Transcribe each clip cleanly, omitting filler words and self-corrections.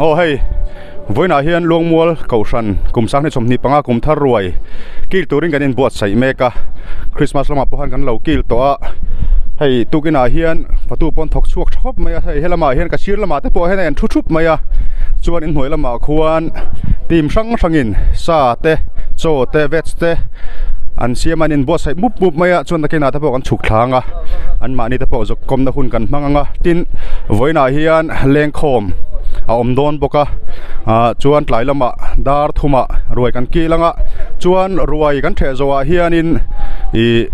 oh hey với nãy hiện Luangmual Kohhran cùng sáng nay trong nhịp băng Kumthar ruồi kil turin cái nên buat say meka Christmas lama pohan kan lau kil to hey tu cái nãy hiện và tu pon thọc suak chop maya hey lama hiện cái sir lama te po hey nen chup maya chuan in hnuai lama khuan tim sang sangin sa te cho te vets te an siam anin bo sai mup maya chuan ta kena ta po kan chuk thlanga an mani te po jok kom na hun kan manganga tin voina hian leng khom a om don boka chuan tlai lama dar thuma ruai kan ki langa chuan ruai kan the zowa hianin I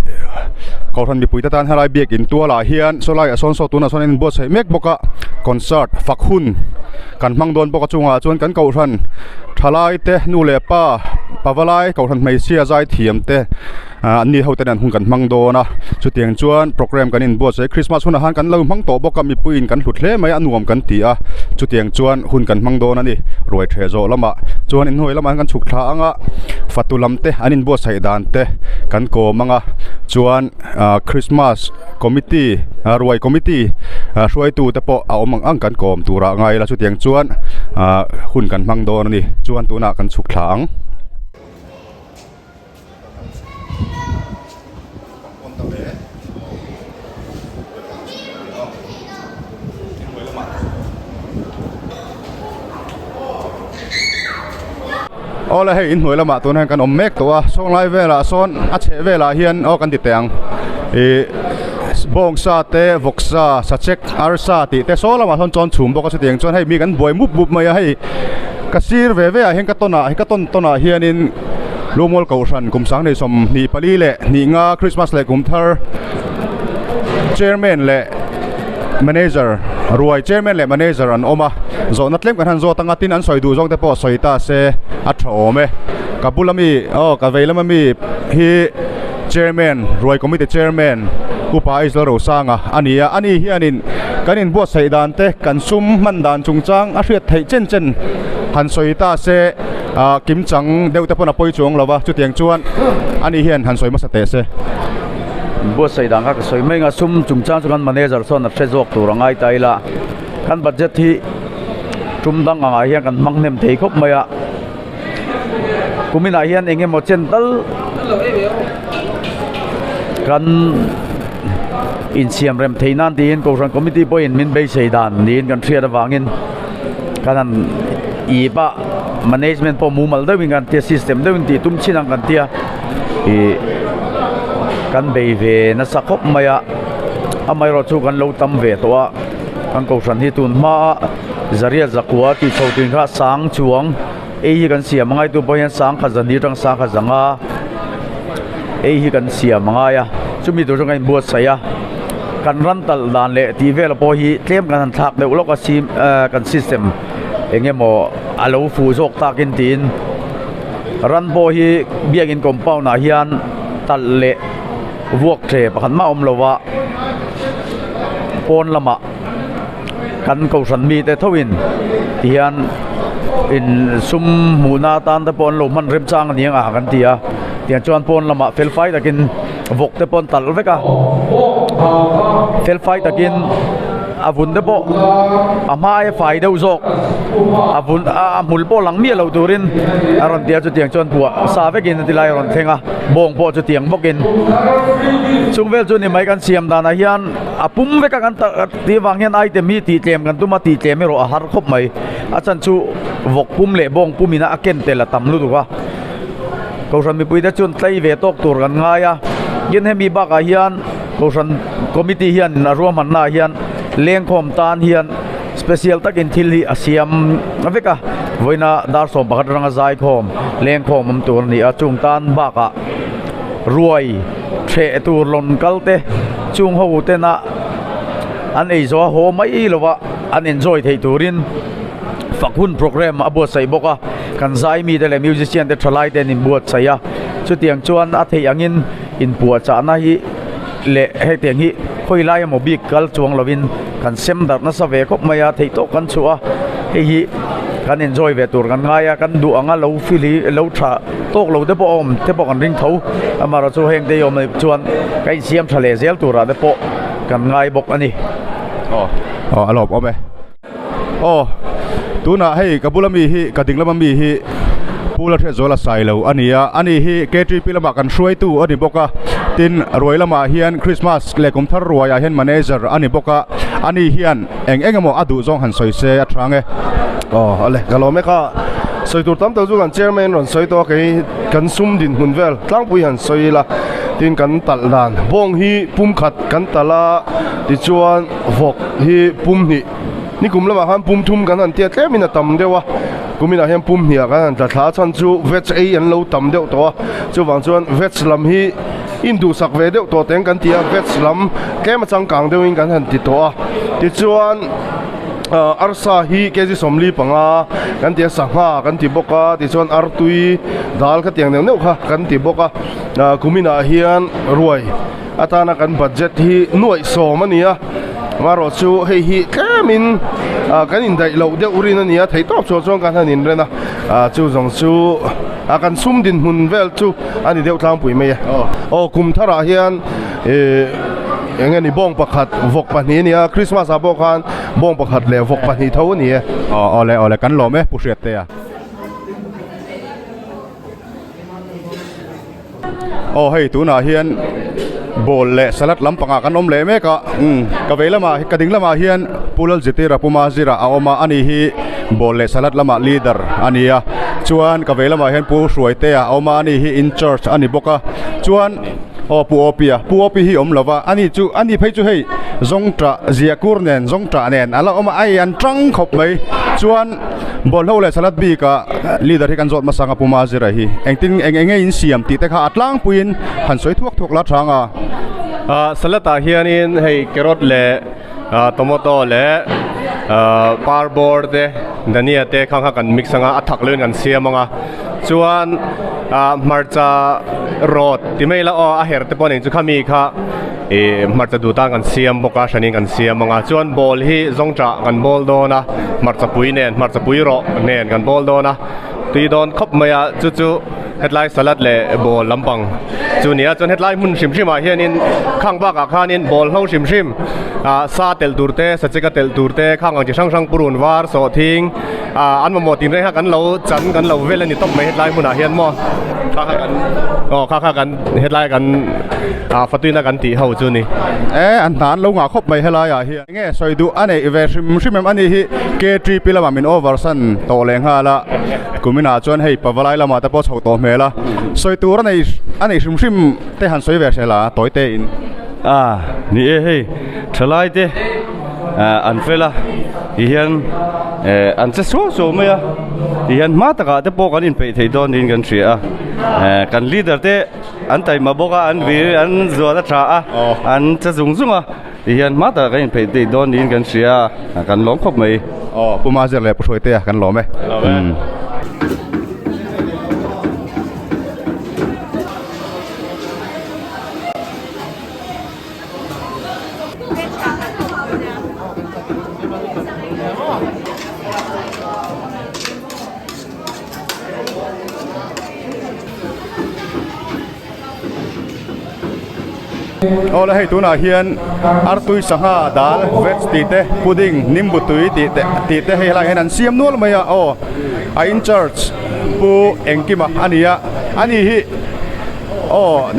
Kohhran mi puita tan halai biak in tua la hian solai ason so tuna sonin bo sai mek boka concert fakhun kan mang don boka chunga chuan kan Kohhran thalai te nu le pa pawalai Kohhran mai sia zai thiam te ani hoten an hun kan mang dona chutiang chuan program kan in bo sai Christmas hun han kan lo mang to boka mi puin kan hlutle mai anuam kan tia chutiang chuan hun kan mang dona ni roi the zo lama chuan in hoi lama kan chuk thla anga fatulam te anin bo sai dan te kan ko manga chuan Christmas committee ruai committee suai tu te po awmang ang kan kom tura ngai la chutiang chuan hun kan mang don ni chuan tuna kan chuk thlang ola hey in hnuai lama tun han kan om mek to song lai vela son a che vela hian o kan ti teng bong sa te voksa sa check arsa ti te so lama thon chon chum boka chutiang chon hei mi kan boi mup mai hei kasir ve ve hen ka tona hian in Luangmual Kohhran kum sang nei som ni pali le ni nga Christmas le Kumthar chairman le manager ruai chairman le manager an oma zo natlem kan han zo tanga tin an soi du jong te po soi ta se a thome kabulami ka veilami hi chairman ruai committee chairman upa isla ro sanga ani hianin kanin bo sai dan te kan sum man dan chungchang a hriat thei chen han soi ta se kim chang deu te pona poi chuang lawa chutiang chuan ani hian han soi ma sa te se bo sai dang ka soi mai nga sum chungchang chuan manager son na trezok turangai taila kan budget hi tumdang anga hian kan mangnem thei khop maya kumina hian enge mo chental kan insiam rem theinan tin Kohhran committee point min bei seidan nin kan thria wangin kanan iba management po mumal dawin kan tia system dawin ti tumchinang kan tia kan bei ve na sakop maya amai ro chu kan lo tam ve to a kan Kohhran hi tun ma zaria zakwa ti choutin kha sang chuang hi kan siam mangai tu poyan sang khazani tang sa khazanga hi kan siam mangaya chumi tu jong kan buat saya kan rantal dan le ti vel po hi tlem kan thak de ulok asim kan system engemo alo fu jok takin tin ran po hi biagin compound na hian tal le vuak the pakhan ma om lowa pon lama kan Kohhran mi te thawin hian in sum muna tan te pon lo man rem chang niang a kan tia tiang chuan pon lama fel fai takin vok te pon tal veka fel fai takin avun de po amai fai deu zok avun amul po lang mi lo turin aron tia chu tiang chuan bua sa vekin tilai ron thenga bong po chu tiang bokin chungvel chu ni mai kan siam dana hian apum veka kan ti wang hian item mi ti tlem kan tuma ti tlem ro a har khop mai achan chu vok pum le bong pumina aken tela tamlu duwa Kohhran mi puida chun tlai ve tok tur kan ngaya yin hemi baka hian Kohhran committee hian na ruam han na hian leng khom tan hian special takin thil hi asiam aveka voina dar som bakhat ranga zai khom leng khom am tur ni a chung tan baka ruai the tur lon kalte chung ho te na an ei zo ho mai lowa an enjoy thei turin fakhun program abo sai boka kan zai mi de musician de thalai den in buat saya chutiang chuan a thei angin in puwa cha na hi le he teng hi khoi lai mo bi kal chuang lovin kan sem dar na sa ve khop maya thei to kan chua hi kan enjoy ve tur kan ngaya kan du anga lo fili lo tha tok lo de po om te po kan ring tho amara chu heng de yom chuan kai siam thale zel tura de po kan ngai bok ani alop ome tuna hei kabulami hi kadinglami hi pula the zola sailo ania ani hi KTP lama kan hruai tu ani boka tin roi lama hian Christmas le Kumthar ruaya hian manager ani boka ani hian engemo adu zong han soise atrange ale galome kha soi tur tam tu kan chairman ron soi to ke kan sum din hunvel tlang pui han soi la tin kan tal dan bong hi pum khat kan tala ti chuan vok hi pum ni kum lama han pum thum kan han tia tlemina tam dewa kumina hian pum hnia kan ta thla chan chu veg ei an lo tam deuh to chu wang chuan veg lam hi indu sak ve deuh to teng kan tia veg lam tlema chang kang deuhin kan han ti to a ti chuan arsa hi keji somli panga kan tia sangha kan ti boka ti chuan artui dal ka tiang neu kha kan ti boka kumina hian ruai atana kan budget hi nuai som ania maro chu hei hi kamin kan in dai lo de urin ania thei top cho chong kan hanin rena chu zong chu kan sum din hun vel chu ani deuh tlang pui me Kumthara hian engani bong pakhat vok pani nia Christmas abokan bong pakhat le vok pani tho ni ole kan lo me pusiat te ya hei tuna hian bol le salat lampanga kan om le me ka velama kading lama hian pulal jitira puma zira aoma ani hi bol le salat lama leader ania chuan ka velama hian pu hruai a aoma ani hi in church ani boka chuan pu opi hi om lova ani phei chu hei zongtra ziakur nen zongtra nen ala oma ai an trang khop mai chuan bol ho le salat bi ka leader hi kan zot masanga puma zira hi engtin enge in siam ti te kha atlang puin han soi thuak la thanga salata hianin hei carrot le tomato le parboard de dania te khang kan mix anga athak len kan siamanga chuan marcha rot timeila a her te pon chu khami kha marcha duta kan siam boka shani kan siamanga chuan bol hi zongtra kan bol dona marcha pui nen marcha pui ro nen kan bol dona tui don khop maya chu headline salad le bol lampang chunia chon headline mun shim hianin khang ba ka khanin bol ho shim sa tel turte sacheka tel turte khang ang chi sang purun war so thing an mo tin re ha kan lo chan kan lo vel ani top mai headline mun a hian mo kha kan headline kan fatuina kan ti ho chu ni an nan lo nga khop mai hela ya hi nge soi du ane ve shim ani hi KTP lama min over san to leng hala kumina chuan hei pawalai lama ta po chho to mela soi tur ani shim te han soi ve sela toite in ni hei thalai te an fela hian an che so me ya hian ma taka te po kan in pe thei don in kan thria kan leader te an tai ma boka an vi an zo da tha an che zunga hian ma ta kan in pe thei don in kan thria kan lom khop mai puma zer le pusoi te kan lo me ola hei tuna hian artui sanga dal veg ti te pudding nimbutui ti te hei la hian an siam nual maya in church pu engkima ania ani hi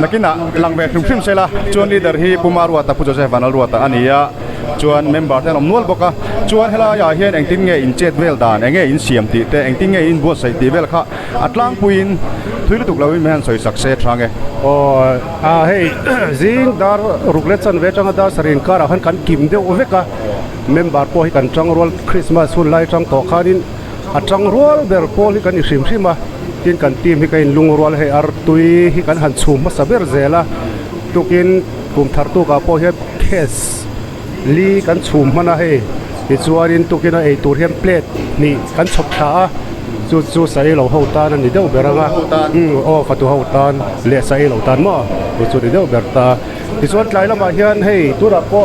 nakina langve shim sela chuan leader hi pumarwa ta pu joseph vanal ruata ania chuan member ten om nual boka chuan hela ya hian engtin nge in chet vel dan enge in siam ti te engtin nge in bo sai ti vel kha atlang puin thuil tuk lawi man soi success thange hei zing dar ruklet chan ve changa dar sarin kara han kan kim de oveka member po hi kan chang rol Christmas hun lai chang to khanin atang rol ber po hi kan ishim shima tin kan team hi kan lung rol he ar tui hi kan han chum ma saber zela tukin Kumthar tu ka po he kes li kan chum mana he ti chuarin tukina ei tur hem plate ni kan chop tha chu sai lo ho tan ni deuh beranga fatu ho tan le sai lo tan mo chu ni deuh berta ti chuan tlai lama hian hei tura po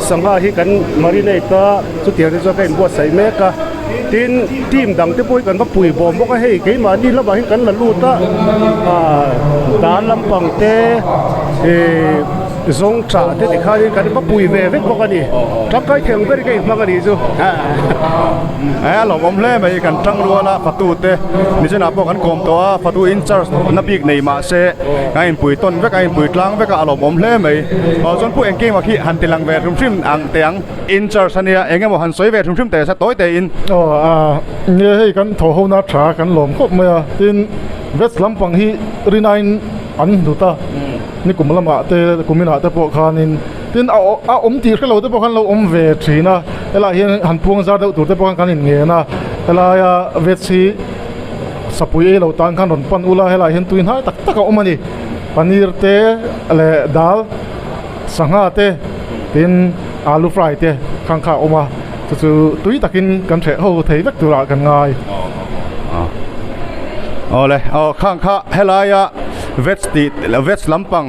sangha hi kan marinate chu tiang chu kan bo sai meka tin team dang te poi kan ba pui bom bo ka hei ke ma ni lama hi kan la lu ta dan lampang te zong cha te ti kha ni kan ba pui ve vek bok ani tak kai theng ve ke mang ani chu lom om hle mai kan tang ro la fatu te ni jena po kan kom to fatu in charge na big nei ma se ngai in pui ton vek ai in pui tlang vek a lom om hle mai zon pu engking wa khi han tilang ve rum trim ang teang in charge ania engem han soi ve rum trim te sa toi te in nghe hay kan thổ hậu na trả kan lom khop maya tin vest lampang hi rinain an du ta ni kum lama te kumina te po khanin tin a ti khalo te po khan lo ve thina ela hian han puang za deuh tur te po khan in nge na ela ya vetsi sapui lo tan khan ron pan ula hela hian tuin hai tak tak a omani paneer te le dal sanga te tin alu fry te khang kha oma chu tui takin kan the ho thei vek tura kan ngai le khang kha helaya vets lampang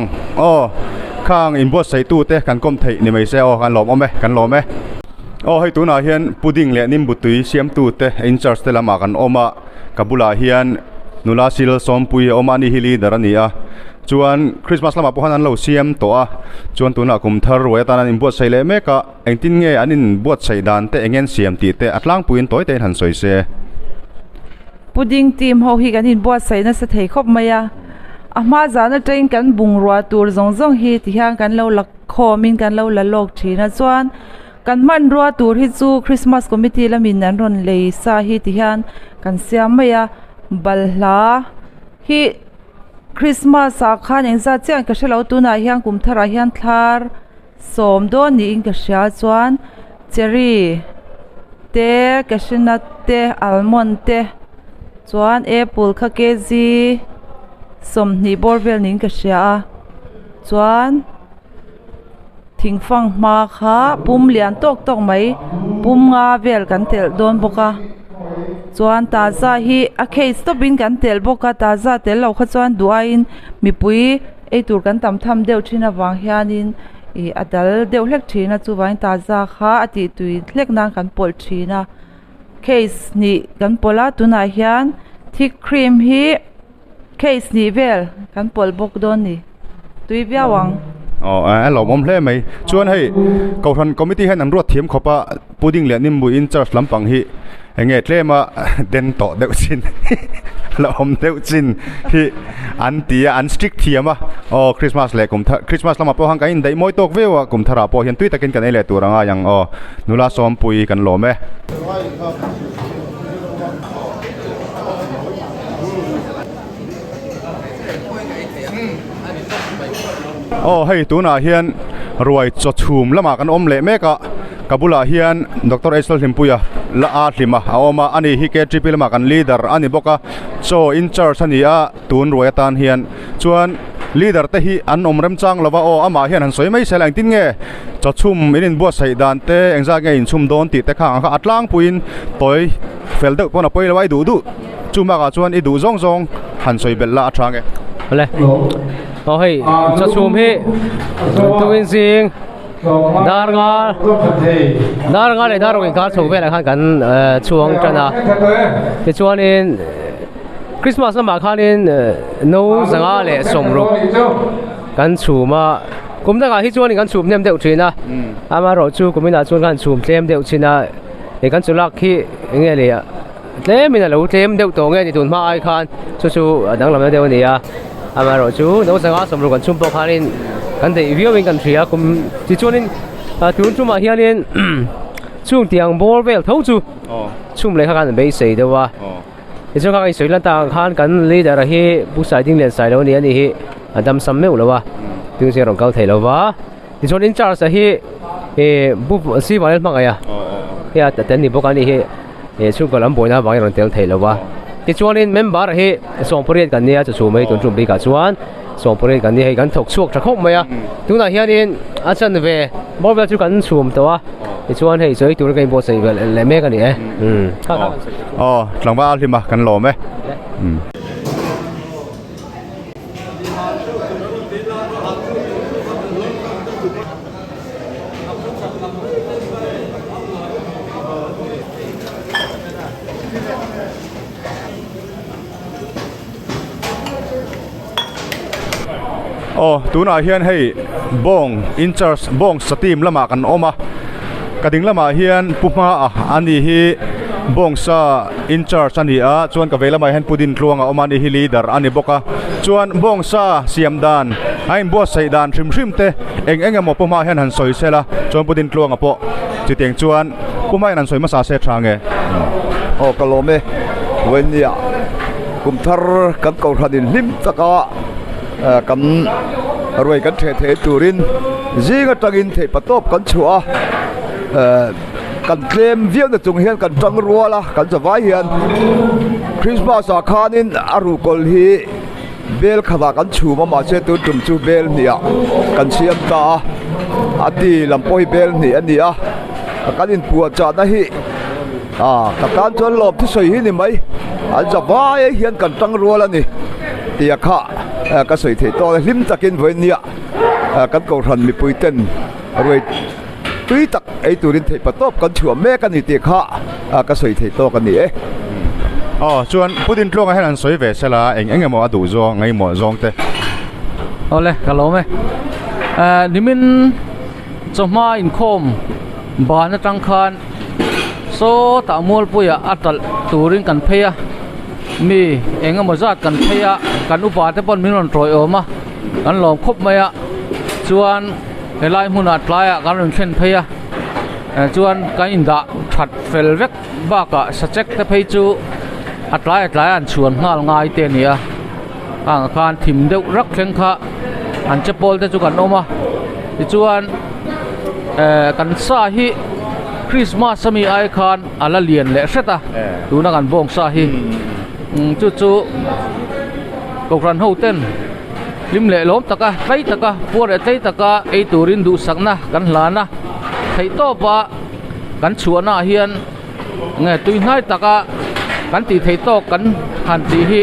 khang in bo sai tu te kan kom thei ni mai se kan lom ome kan lom e hei tu na hian pudding le nim butui siam tu te in charge te lama kan oma kabula hian nula sil sompui oma ni hili darania chuan Christmas lama pohan an lo siam to a chuan tuna kumthar wa tan in buat sai le meka engtin nge anin buat sai dan te engen siam ti te atlang puin toy te han soi se pudding team ho hi kan in buat sai na sa thei khop maya ama zana train kan bungrua tur zong zong hi ti hang kan lo lak khomin kan lo la lok thina chuan kan man rua tur hi chu Christmas committee lamin an ron lei sa hi ti han kan siam maya balhla hi Christmas a khan engza chiang ka shelo tuna hian kumthara hian thlar som do ni in ka sha chuan cherry te cashewnut te almond te chuan apple kha kg som ni borvel nin ka sha chuan thingfang ma kha pum lian tok tok mai pum nga vel kan tel don boka chuan taza hi a case to bin kan tel boka taza tel lo kha chuan duain mipui ei tur kan tam tham deuh thina wang hianin adal deuh hlek thina chu wain taza kha ati tui hlek nang kan pol thina case ni kan pola tuna hian thick cream hi case ni vel kan pol bok don ni tui biawang lom om hle mai chuan hei Kohhran committee han an ruat thiam khopa pudding le nim bu in charge lampang hi enge tlema den to deuh chin lom deuh chin hi an tia an strict thiama Christmas le Christmas lama po hang ka in dai moi tok vewa kumthara po hian tui takin kan ele turanga yang nula som pui kan lome hei tuna hian ruai cho chhum lama kan om le meka kabula hian Dr. Aisal Himpuya la a hlima aoma ani hi ke triple ma kan leader ani boka so in charge ani a tun ruai tan hian chuan leader te hi an omrem chang lova ama hian han soi mai selang tin nge cho chhum inin bo sai dan te engza nge in chhum don ti te kha atlang puin toy fel deuh pona poi lawai du chuma ga chuan i du zong zong han soi bella athange le hei cho chhum hi tuin sing dar nga le dar ring kar chho ve la khan kan chuang tana ti chuan in Christmas ma khan in no zanga le somru kan chuma kumda ga hi chuan in kan chum nem deuh thina ama ro chu kumina chuan kan chum tlem deuh china e kan chulak hi nge le tlem in lo tlem deuh to nge ni tun ma ai khan chu dang lam deuh ni a ama ro chu no zanga somru kan chum po khan in kan dei viewing kan thria kum ti chuan in tun chu ma hianin chung tiang bor vel tho chu chum le kha kan be sei dewa ti chu kha kai sei lan ta khan kan leader hi bu sai ding len sai lo ni ani hi adam sam meu lo wa tu se rong kau thei lo wa ti chuan in charge hi bu si wa mang aya ya ta ten ni bo kan ni hi chu ko lam boina wang ron tel thei lo wa ti chuan in member hi song poriat kan nia chu mai tun chum bi ka chuan song poriat kan ni hei kan thok chuak thakho maya tuna hianin achan ve borbel chu kan chum to wa ti chuan hei soi tur kai bo sei vel le me kan ni tlangba hlima kan lo me oh tuna hian hei bong in charge bong sa team lama kan oma kading lama hian puma ani hi bong sa in charge ani a chuan ka vela mai han pudin tluanga omani hi leader ani boka chuan bong sa siamdan hain bo saidan thrim te eng puma hian han soi sela chuan pudin tluanga po chiteng chuan puma han soi ma sa se thange o kalome wenia kumthar kan Kohhran in lim taka kan roi kan the turin zinga tangin the patop kan chua kan claim viau na chung hian kan tang ruala kan zawai hian Christmas a khanin aru kol hi bel khawa kan chuma ma che tu tum chu bel nia kan siam ta ati lampoi bel ni ania kan in puwa cha na hi ka kan chon lop thu soi hi ni mai an zawai hian kan tang ruala ni tia kha ka soi the to lim takin voi nia kan Kohhran mi puiten roi tui tak ei turin thei patop kan chua me kan ni te kha ka soi thei to kan ni chuan pudin tlonga hen an soi ve sela eng emo adu zo ngai mo zong te ole kalome nimin choma in khom bana tang khan so ta mol puya atal turin kan pheya mi engamo zat kan pheya kan upa te pon min ron troi oma kan lom khop maya chuan helai huna tlaya kan ron thlen pheya chuan kan inda that fel vek baka sachek te phei chu atlai an chuan ngal ngai te nia ang khan thim deuh rak thleng kha an chepol te chu kan oma ti chuan kan sa hi Christmas sami ai khan ala lian le seta tuna kan bong sa hi chu Kohhran ho ten lim le lom taka tei taka pore tei taka ei turin du sakna kan hlana thei to pa kan chuana hian nge tui ngai taka kan ti thei to kan han ti hi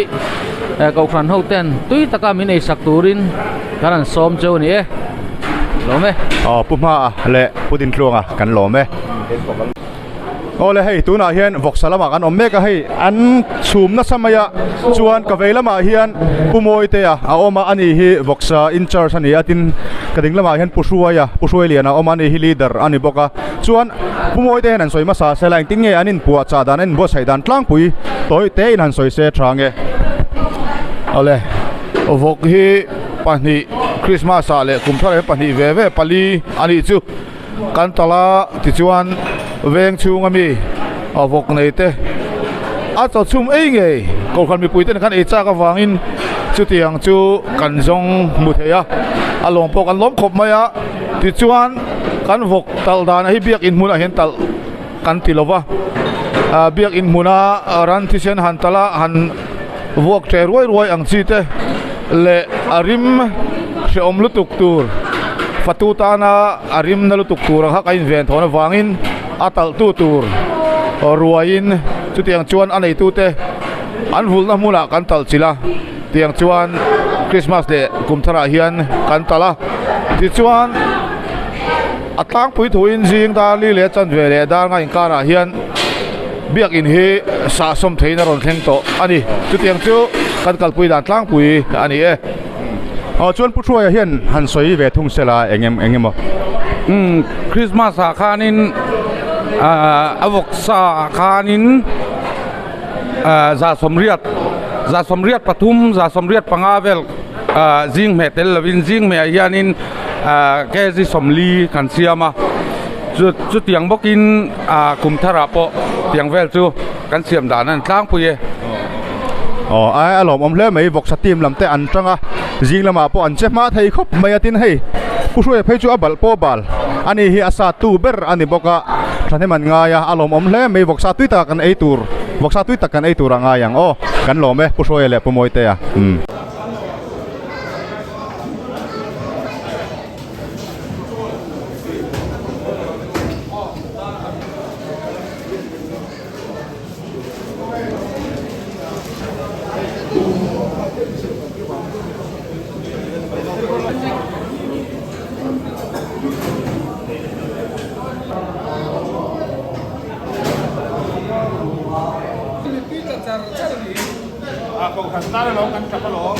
Kohhran ho ten tui taka min ei sak turin kan som cheu ni lome puma le pudin tluanga kan lome ole hei tuna hian voksalama kan omeka hei an chumna samaya chuan ka veilama hian pumoi te a oma ani hi voksa in charge ani atin kading lama hian pusuai liana oma ani hi leader ani boka chuan pumoi te han soima sa selaing tinge anin puwa cha dan en bo saidan tlang pui toy te in han soi se thange ole vok hi pani Christmas ale kumthar he pani ve pali ani chu kan tala ti chuan veng chung ami avok nei te a cho chum ei nge Kohhran mi puiten kan e cha ka wangin chu tiang chu kan zong mu theya along po kan lom khop maya ti chuan kan vok tal dan hi biak in huna hen tal kan tilova biak in huna ran ti sen han tala han vok che roi ang chi te le arim she om lutuk tur fatutana arim na lutuk tur ha kain ven thona wangin atal tu tur ruain chu tiang chuan anei tu te an vulna mula kan tal chila tiang chuan Christmas de kumthara hian kan tala ti chuan atlang pui thuin jing da li le chan ve le da ngai kara hian biak in hi sa som theina ron thleng to ani chu tiang chu kan kalpui dan tlang pui ani chuan pusuai hian han soi ve thung sela engem Christmas a khanin avok sa khanin za somriat pathum za somriat pangavel jing me tel lovin jing me hianin ke ji somli kan siama chu tiang bokin kumthara po tiang vel chu kan siam danan tlang puye ai alom om hle mai vok sa team lamte an tanga jing lama po an che ma thei khop mai atin hei pusuai phei chu abal po bal ani hi asa tu ber ani boka thane man nga ya alom om hle mai vok sa tui ta kan ei tur vok sa tui ta kan ei tur anga yang kan lome pusuai le pumoi te ya Kohhran ta lo kan chapa lo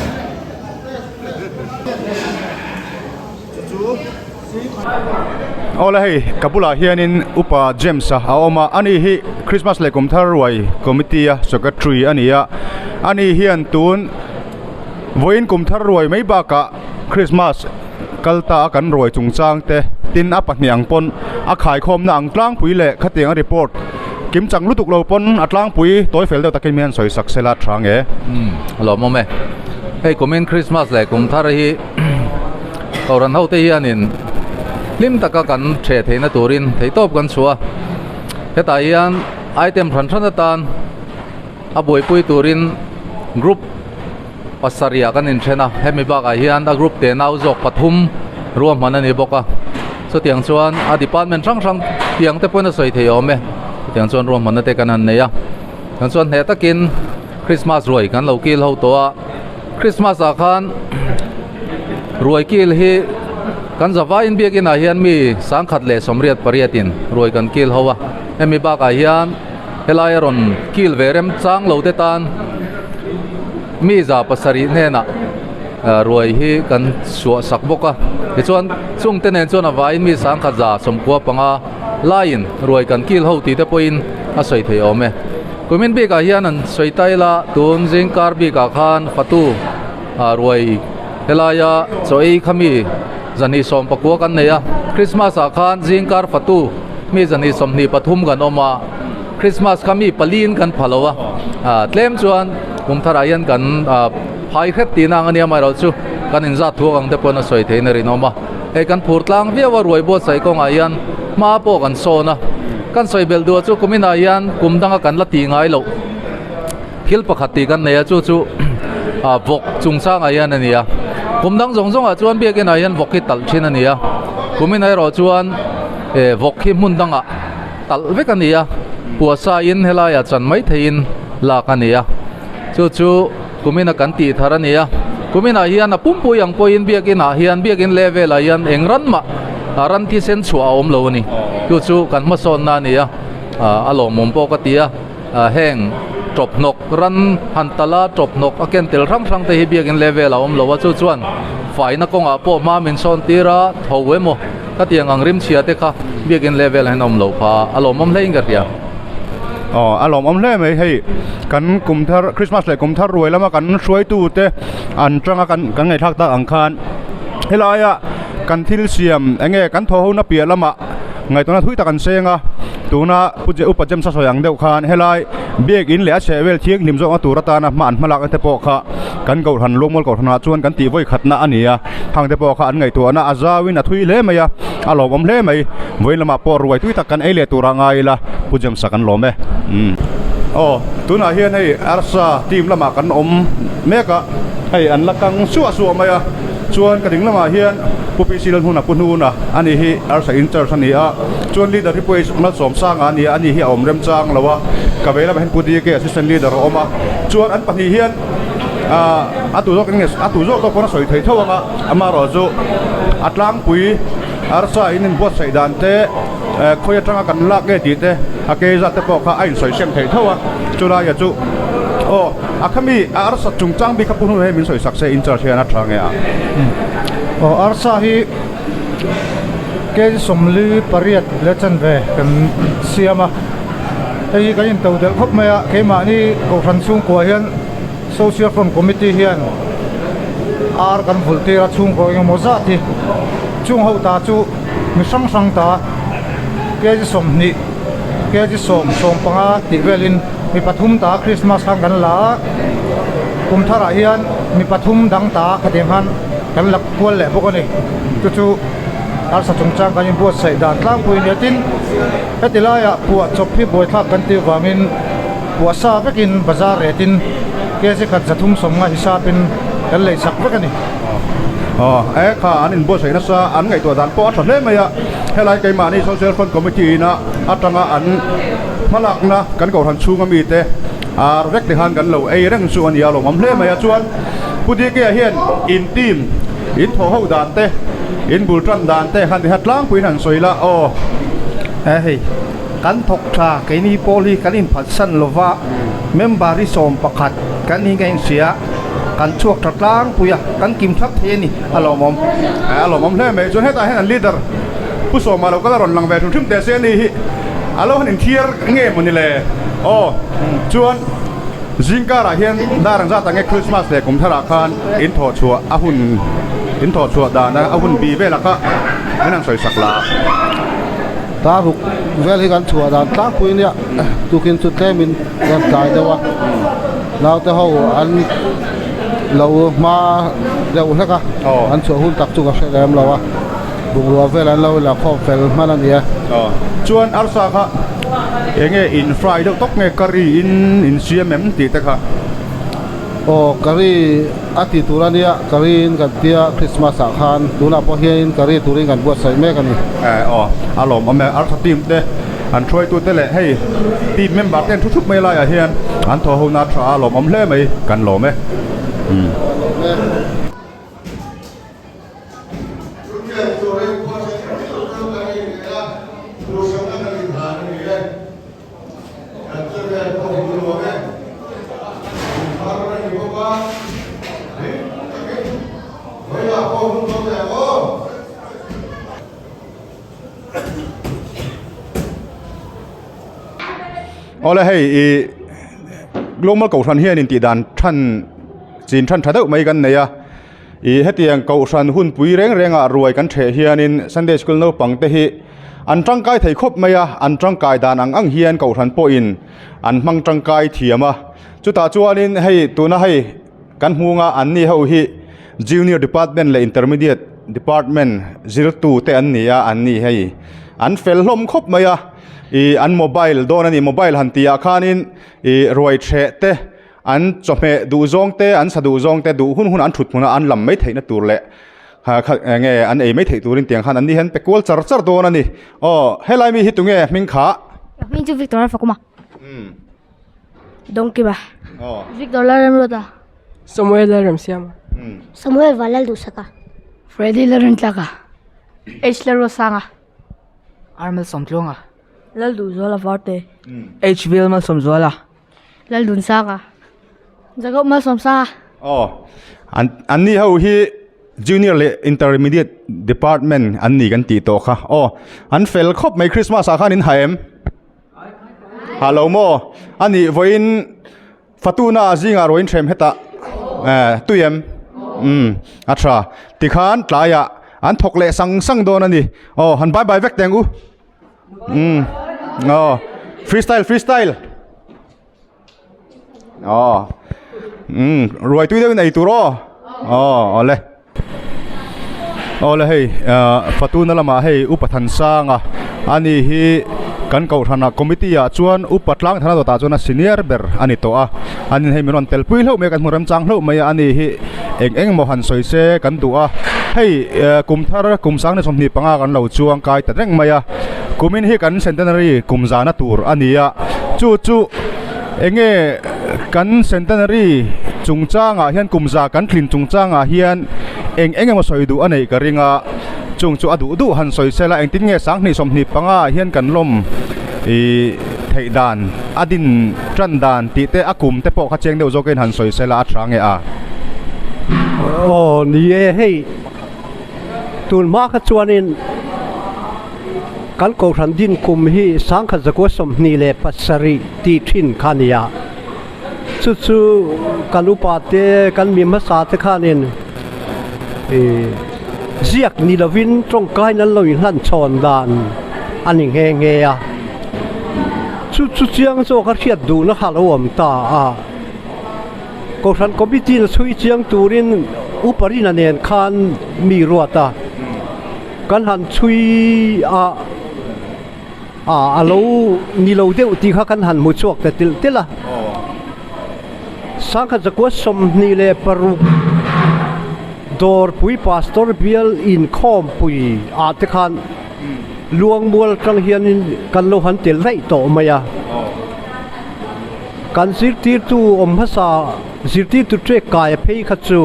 Ola hei kapula hianin upa James a oma ani hi Christmas le Kumthar ruai committee secretary ania ani hian tun voin Kumthar ruai mai ba ka Christmas kalta kan ruai chungchang te tin a pahniang pon a khai khom na angtlang pui le khateng a report kim chang lutuk lo pon atlang pui toy fel de takin mian soi saksela thang e lo mo me hei komen Christmas le Kumthar hi Kohhran ho te hianin lim taka kan the theina turin theitop kan chua heta hian item thran thran tan a boi pui turin group pasaria kan in thena hemi baka hian a group te nau jok pathum ruam man ani boka so tiang chuan a department rang rang tiang te poina soi thei ome tiang chuan ruam man te kan an neya kan chuan he takin Christmas roi kan lo kil ho to a Christmas a khan roi kil hi kan zawa in biakin a hian mi sangkhat le somriat pariatin roi kan kil howa hemi baka hian helai ron kil verem chang lo te tan mi za pasari nena roi hi kan suwa sakboka ti chuan chung te nen chuan a vai mi sangkhat za somkua panga lain roi kan kil ho ti te poin a soi thei ome kumin bi ka hian an soi taila tun jing kar bi ka khan fatu roi helaya choi khami zani som pakua kan neya Christmas a khan jingkar fatu mi zani somni pathum kan oma Christmas khami palin kan phalowa tlem chuan Kumthar hian kan hai khet tina ania mai ro chu kan inza thu ang te pona soi theina rin oma e kan phurtlang viawa ruai bo sai kong hian ma po kan sona kan soi bel du chu kumina hian kumdanga kan la ti ngai lo phil pakhati kan neya chu chu vok chungchang hian ania kumdang zong zong a chuan biakin a hian vokhi tal thin ania kumin ai ro chuan vokhi mundanga tal vek ania puasa in helaya chan mai thein la kania chu kumina kan ti thar ania kumina hian a pumpu yang poin biakin a hian biakin level a hian engran ma ran ti sen chu a om lo ni chu kan ma son na nia alom mom po ka tia heng top nok ran hantala top nok aken tel ram rang te hi biakin level a om lo wa chu chuan faina konga po ma min son tira thowemo ka tiang ang rim chia te kha biakin level han om lo pha alom om leing ka ria alom om le mai hei kan Kumthar Christmas le Kumthar ruai lama kan suai tu te an tanga kan ngai thak ta ang khan helaya kan thil siam enge kan tho ho na pia lama ngai tona thui ta kan senga tuna puje upajem sa soyang deuh khan helai biak in le a chevel thiang lim zong atura ta na man malak ate po kha kan Kohhran Luangmual Kohhran chuan kan ti voi khatna ania hang te po kha an ngai tu na azawin a thui le maya alom om le mai voi lama por ruai tui ta kan ele tura ngai la pujem sa kan lome tuna hian hei arsa team lama kan om meka hei an lakang suwa maya chuan ka ding lama hian pupi silan huna punhuna ani hi arsa inter ania chuan leader hi poi mal som sang ani hi om rem chang lawa ka vela ben pudi ke assistant leader oma chuan an pahni hian atu zo to kona soi thei thawanga ama ro zo atlang pui arsa inin bot sai dan te khoya tanga kan lak ge ti te ake za te po kha ain soi sem thei thawa chula ya chu akhami arsa chungchang bi khapunu he min soi sakse in charge na thange arsa hi ke somli pariat lechan ve kan siama ei kan in tawdel khop maya ke ma ni Kohhran chung ko hian social front committee hian ar kan volunteer chung ko eng moza ti chung ho ta chu mi sang ta ke somni ke som panga ti velin mi pathum ta Christmas hang kan la Kumthar hian mi pathum dang ta khateng han kan lak kwal le bokani chu arsa chungchang kan buat sai dan tlang puin yatin hetilaya puat chophi boi thak kan ti wangin puasa vekin bazar retin ke se khat zathum somnga hisapin kan lei sak vekani kha anin bo sai na sa an ngai to dan po thle le maya helai kai ma ni social fund committee na atanga an malak na kan Kohhran chunga mi te vek te han kan lo ei reng chu an ya lo mam hle maya chuan pudi ke hian in team in tho ho dan te in bultran dan te han ti hatlang puin han soila hei kan thok tha ke ni poli kan in phat san lova member ri som pakhat kan ni ngai sia กันช่วงตรังปุยกันกิมทับเทนี่อารมณ์ alom hle me chon heta hen leader pu so ma lo ka ron lang ve thum te se ni alo han thier nge mun le o chuan zingkara hian darang za tange Christmas le Kumthara khan in tho chua da na ahun bi ve la ka menang soi sakla ตาบุกเวลากันชัวดานตาปุยเนี่ยตุกินสุดแท้มินกันตายแต่ว่าเราแต่เขาอันเรามาเร็วแล้วก็อันชัวหุ่นตักจุกเสด็จเราว่าบุกรัวเวลาเราละข้อเฟลมาแล้วเนี่ยชวนอัลซาค่ะเองอินฟรายดอกตกเงกะรีอินเซียมมติตะค่ะโอ้กะรีอาทิตย์ตุลาเนี่ยกะรีกันเดียคริสต์มาสอาคารดูน่าพอเห็นกะรีตุลิกันบวชใส่แม่กันนี่อารมณ์อเมอัลซาทีมเด้อันช่วยตัวเต้เลยให้ทีมเมมเบอร์เต้นทุกๆไม่ไล่เฮียนอันทอหูนาทราอารมณ์อมเล่ไหมกันหล่อไหมเอาเลยให้ลงมาเก่าชันเฮียนินตีดานท่านจีนท่านทัดเอาไม่กันเนี่ยให้เตียงเก่าชันหุ่นปุยเร่งรวยกันเฉเฮียนินสันเดย์สกุลโนปังเตหิอันจังกายไทยครบไหมอันจังกายดานอังเฮียนเก่าชันโปอินอันมังจังกายเทียมจุดตาจวนนินให้ตัวน่าให้กันหัวงาอันนี้เขาฮิ Junior Department และ Intermediate Department 02แต่อันนี้อันนี้ให้อันเฟลลมครบไหมอันโมบายโดนอันนี้โมบายหันตีอาคานินรวยเชเตอันจบเมดูจงเตอันสะดูจงเตดูหุ่นอันฉุดหุ่นอันลำไม่ถึงนั่นตัวเละไงอันเอไม่ถึงตัวรินเตียงขันอันนี้เห็นเป็กวลจัดโดนอันนี้อ๋อให้ไล่มีฮิตตรงเงี้ยมิงขามิงจูวิกตอร์ฟักมาดงกี้บ้าวิกตอร์ลาเรมโรดาสมุเอลลาเรมเซียมสมุเอลวาลดูสักเฟรดดี้ลาเรนตลากาเอชลาโรซังอาร์เมลสมทลวงลาดูโซลาฟอร์เตเอชวิลมาสมโซลาลาดูนซังจะก็มาสมซาอ๋ออันนี้เขาฮี Junior และ Intermediate Department อันนี้กันตีโตค่ะอ๋ออันเฟลครบไม่คริสต์มาสอาคารนินไฮมฮัลโหลโมอันนี้วันฟัตูน่าจิงอารวินเทมเฮตาตุยมอัตราติขานตายอันทกเละสังโดนอันนี้อ๋อหันบายเวกแตงกูอ๋อฟรีสไตล์อ๋อรวยตุ้ยเดียวในตัวรออ๋อเลยให้ฟัตูนั่นละมาให้อุปถัมภ์สร้างอันนี้ฮีกันเก่าธนาคอมมิตี้ชวนอุปถัมภ์ธนาตัวตาจวนซีเนียร์เบอร์อันนี้ตัวอันนี้ให้มีรอนเตลปุยเล่าเมกันมุรำจังเล่าไม่อันนี้ฮีเองมหันสวยเสกันตัวให้กุมทาร์กุมสังในสมนิปังกันเราจวงกายแต่เร่งไม่กุมินฮีกันเซนเทนารีกุมจานาตูร์อันนี้จู่เองกันเซนเทนารีจุงจ้างเฮียนกุมจากันคลินจุงจ้างเฮียนเองมาสวยดูอันนี้กริงจุงจู่ดูหันสวยเสละเองติ้งเงสังในสมนิปังเฮียนกันลมไทยดานอดินจันดานตีเตอกุมเตปอกขเจงเดียวโจกันหันสวยเสละอัตรังโอ้นี่ให้ตูนมาขจวนินกันโกรันดินคุมฮีสังขจกวสมนีเลปัสรีตีทินขานียาสุกันอุปาเตกันมีมาสาเตขานินเสียกนิลวินตรงกายนั้นเราอย่างลั่นชอนดานอันนี้เงียสุเสียงโซกระเทียดดูนะฮะเราอมตาโกรันก็บิตินสุยเสียงตูรินอุปรินันเนนคานมีรัวตากันหันชุยเรานี่เราเดียวตีข้ากันหันมุชวกแต่ติละสังขจกวสมนี่เลปรุดอร์ปุยพาสตอร์เบียลอินคอมปุยอาติขันลวงมัวจังเฮียนกันโลหันเตลไรโตมายากันสิร์ตีตูอมภาษาสิร์ตีตูเทกายเพย์ขัดจู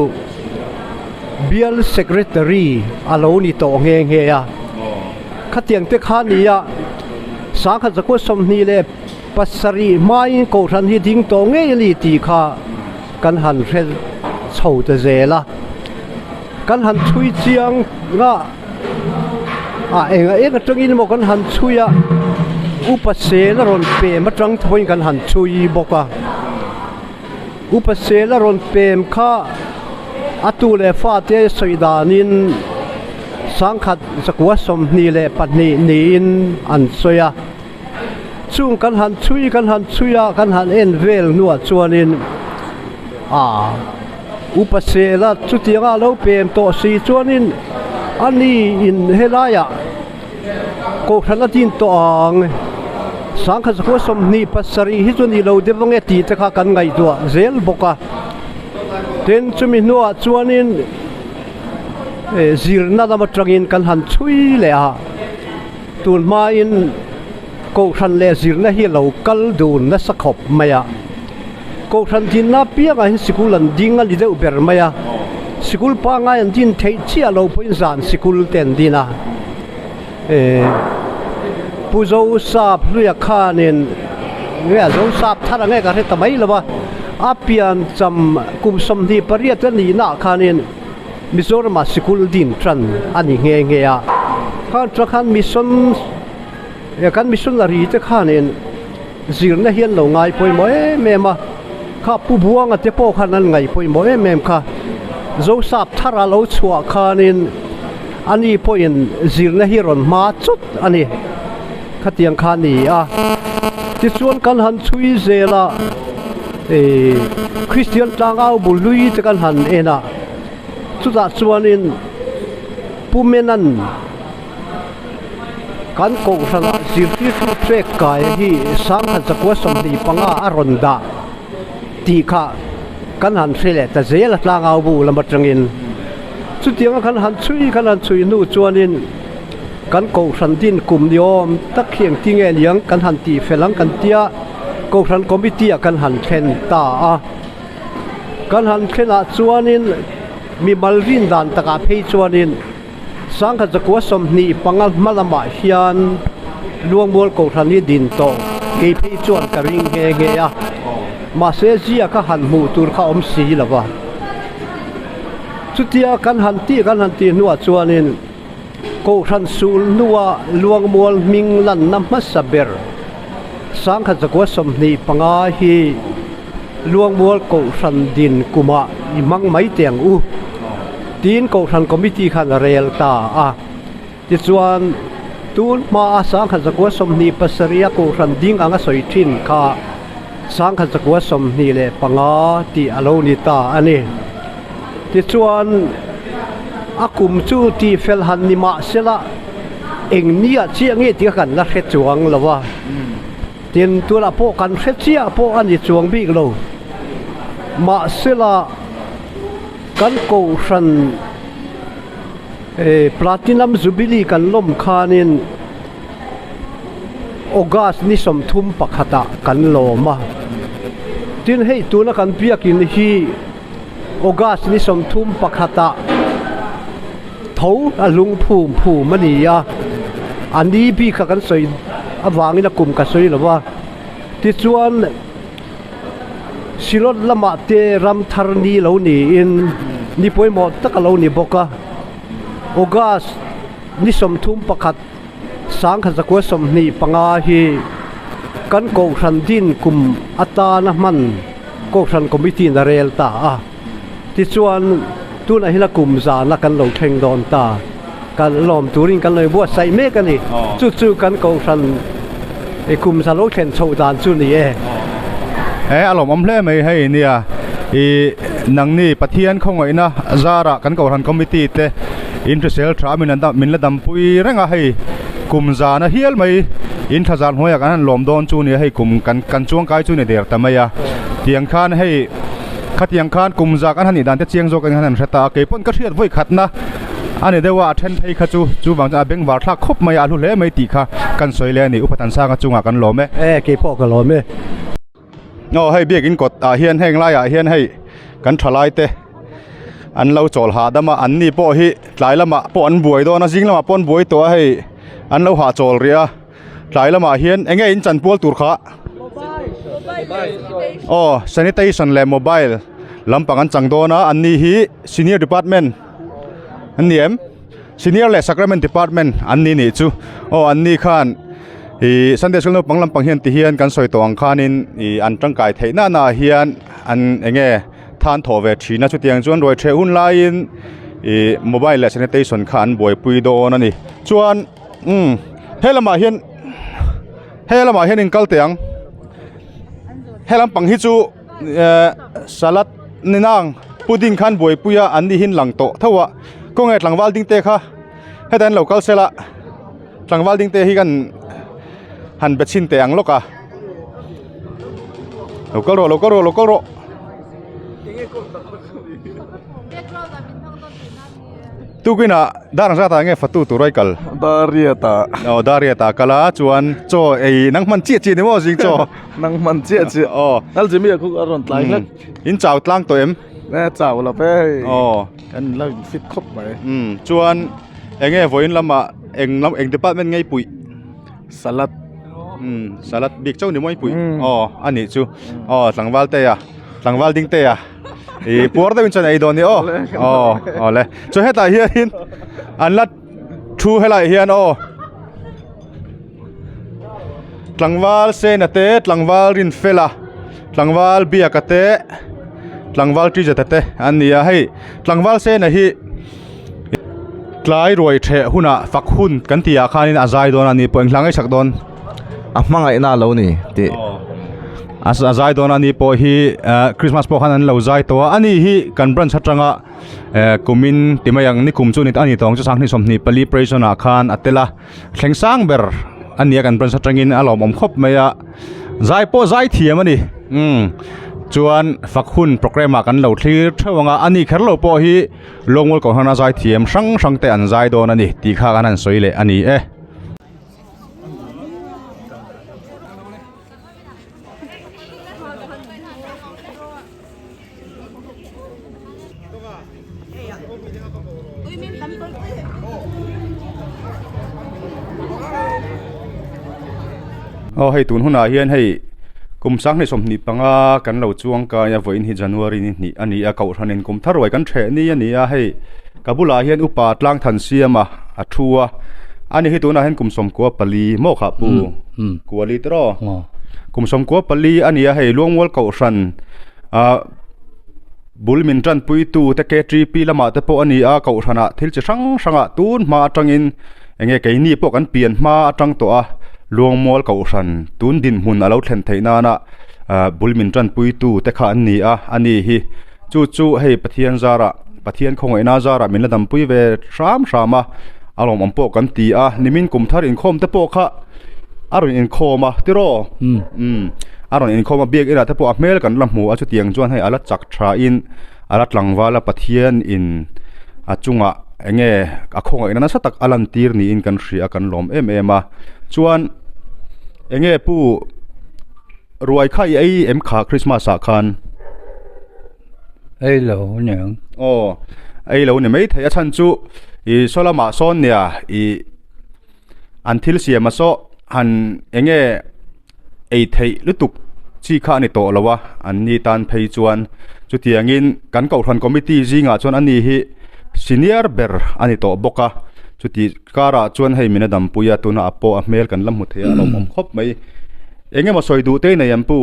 เบียลเซกเรตารีอาโลนี่โตเงียขัดเตียงเตขานียสังขจกวสมนี่เลปัสรีไม่โกรันที่ทิ้งโตเงียลีตีขากันหันเร chầu te zela kan han chui chiang nga enga tangin mo kan han chuya upasela ron pe matang thoin kan han chui boka upasela ron pem kha atule fa te soidanin sangkhat sakwa som ni le patni ni in an soya chung kan han chuya kan han en vel nuwa chuanin upasela chutianga lo pem to si chuanin ani in helaya Kohhran tin to ang sangkhat sakwa som ni pasari hi chuni lo dewange ti ta kha kan ngai to zel boka ten chumi nuwa chuanin zirna da matrangin kan han chui le a tun ma in Kohhran le zirna hi lo kal dun na sakhop maya Kohhran tin na pia ga hin sikul an ding ali de uber maya sikul pa nga an tin thei chia lo poin zan sikul ten dina puzo sap luya khanin nge zo sap thara nge ka re tamai lawa apian cham kum som di pariat ni na khanin Mizoram sikul din tran ani nge ya khan trakhan mission ya kan mission la ri te khanin zirna hian lo ngai poi mo mema kha pu buanga te po khanan ngai poi mo mem kha zo sap thara lo chua khanin ani poin zirna hi ron ma chut ani khatiang khani ti chuan kan han chui zela Christian tangau bului te kan han ena chuta chuanin pumenan kan Kohhran zirti trek kai hi sangkhat zakwa somdi panga aronda ti kha kan han thele ta zela tlangau bu lamatrangin chutianga kan han chui nu chuanin kan Kohhran din kum niom tak khiang tinge liang kan han ti felang kan tia Kohhran committee kan han thlen ta kan han thlela chuanin mi malrin dan taka phei chuanin sangkhat zakwa som ni pangal malama hian luangmual Kohhran ni din to ke phei chuan ka ring nge ya ma se zia ka han mu tur kha om si lawa chutia kan han ti nuwa chuanin Kohhran sul nuwa luangmual minglan na masaber sangkhat zakwa som ni panga hi luangmual Kohhran din kuma imang mai tiang tin Kohhran committee khan rel ta ti chuan tun ma sangkhat zakwa som ni pasaria Kohhran ding anga soithin kha sangkhat zakwa som ni le panga ti alo ni ta ani ti chuan akum chu ti fel han ni ma sela eng nia chiange ti kan la khe chuang lawa tin tu la po kan khe chia po ani chuang bi lo ma sela kan Kohhran platinum jubilee kan lom khanin August ni som thum pakhata kan loma tin hei tuna kan piakin hi August ni som thum pakhata thau alung phum mania ani bi kha kan soi awangina kum ka soi lawa ti chuan silot lama te ram thar ni lo ni in ni poimo tak lo ni boka August ni som thum pakhat sangkhat zakwa som ni panga hi kan Kohhran din kum atana man Kohhran committee na rel ta ti chuan tuna hila kum za na kan lo theng don ta kan lom turin kan loi bua sai me kan ni chu kan Kohhran kum za lo thlen chho dan chu ni alom omhle mai hei nia nang ni pathian khongoi na zara kan Kohhran committee te interesel tra min la dam pui renga hei kum za na hial mai in thazan hoya kan lom don chu ni hei kum kan chuang kai chu ni der tamaya tiang khan hei khatiang khan kum za kan hani dan te chiang zo kan han thata ke pon ka thiat voi khatna ani dewa then phei kha chu bang ja beng war thak khop mai alu le mai ti kha kan soile ni upatan sa ka chunga kan lome ke po ka lome hei biak in kot hian heng lai hian hei kan thalai te an lo chol ha dama an ni po hi tlai lama po an buai do na jing lama pon buai to hei an lo ha chol ria tlai lama hian enge in chan pol tur kha sanitation le mobile lampang an changdona anni hi senior department aniem senior le sacrament department anni ni chu anni khan hi Sunday school no panglam panghian ti hian kan soi tawng khanin I an tangkai theina na hian an enge than thove thina chu tiang chuan roi the hun lain mobile le sanitation khan boi pui don ani chuan helama hian in kal tiang helam pang hi chu salat ninang pudding khan boi puya anni hin lang to thawa ko nge tlangwal ding te kha hedan local sela tlangwal ding te hi kan han bechin te ang loka local ro tu kina darang sa ta nge fatu tu roi kal dariata kala chuan cho ei nang man chi ni mo jing cho nang man chi nal jimi khu aron tlai hlek in chau tlang to em na chau la pe kan la fit khop mai chuan enge voin lama eng department ngei pui salat big chau ni moi pui ani chu tlangwal ding te ya por da win chan ai don ni le cho heta hian an lat thu helai hian tlangwal se na te tlangwal rin fela tlangwal bia ka te tlangwal tri jata te an nia hei tlangwal se na hi tlai roi the huna fak hun kan tia khanin azai don ani poing hlangai sak don mangai na lo ni ti azai don ani po hi Christmas po khanan lo zai to ani hi kan branch hatanga kumin timayang ni kumchu ni ani tong chu sang ni somni pali praisona khan atela thlengsang ber ania kan branch hatangin alom om khop maya zai po zai thiam ani chuan fakhun program kan lo thlir thawanga ani kherlo po hi longmol ko hana zai thiam sang te an zai don ani ti kha kanan soile ani hei tun huna hian hei kumsang ni somni panga kan lo chuang ka ya voin hi January ni ani a Kohhran in Kumthar roi kan the ni ani a hei kabula hian upa tlang than siama athua ani hi tuna hen kumsom ko pali mo kha pu kuali tro kumsom ko pali ani a hei Luangmual Kohhran bulmin tran pui tu te ke tri pi lama te po ani a Kohhrana thil chi sanga tun ma atangin enge ke ni po kan pian ma atang to a Luangmual Kohhran tun din mun alo thlen theina na bulmin tran pui tu te kha ani a ani hi chu hei pathian khongaina zara min ladam pui ve shama alom ampo kan ti a nimin Kumthar in khom te po kha aron in khoma tiro aron in khoma biak ira te po amel kan lamhu a chu tiang chuan hei ala chak tha in ala tlangwala pathian in achunga enge akhonga ina sa tak alan tir ni in kan hria kan lom em a chuan enge pu ruai khai ai em kha Christmas a khan ai lo nyang ai lo ne mai thaya chan chu I solama son nia I until siama so han enge ei thei lutuk chi kha ni to lawa an ni tan phei chuan chu tiangin kan Kohhran committee jinga chuan ani hi senior ber ani to boka chuti kara chuan hei minadam puya tuna apo a mel kan lam mu thea lo mom khop mai enge ma soi du te na yam pu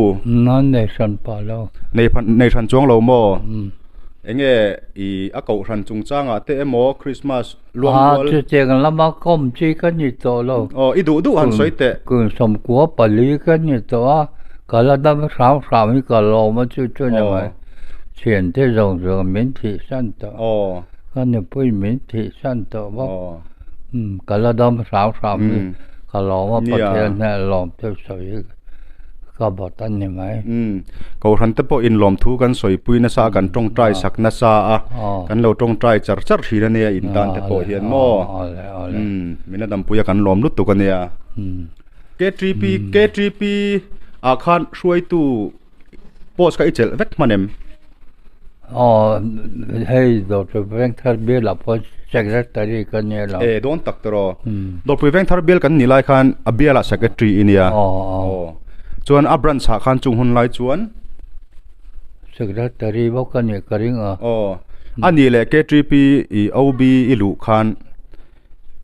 non nation pa lo nei than chuang lo mo enge I a Kohhran chung changa te emo Christmas Luangmual chu cheng lama kom chi kan ni to lo I du han soi te kun som kwa pali kan ni to a kala dam sam mi ka lo ma chu na mai chen te rong min thi san to kan ne pui min thi san to ba kala dam sam mi ka lo ma pa the na lom te soi ka botan ni mai Kohhran te po in lom thu kan soi pui na sa kan tong trai sak na sa a kan lo tong trai char hira ne in tan te po hian mo mina dam puya kan lom lut tu kan ya K3P a khan shuai tu post ka ichel vek manem hey Dr. Veng thar be la po secretary kan ne la don tak tro Dr. Veng thar bel kan ni lai khan abiala secretary in ya chuan a branch ha khan chung hun lai chuan secretary bốc cái này cái riêng à anh đi lệ KTP OB ilu khan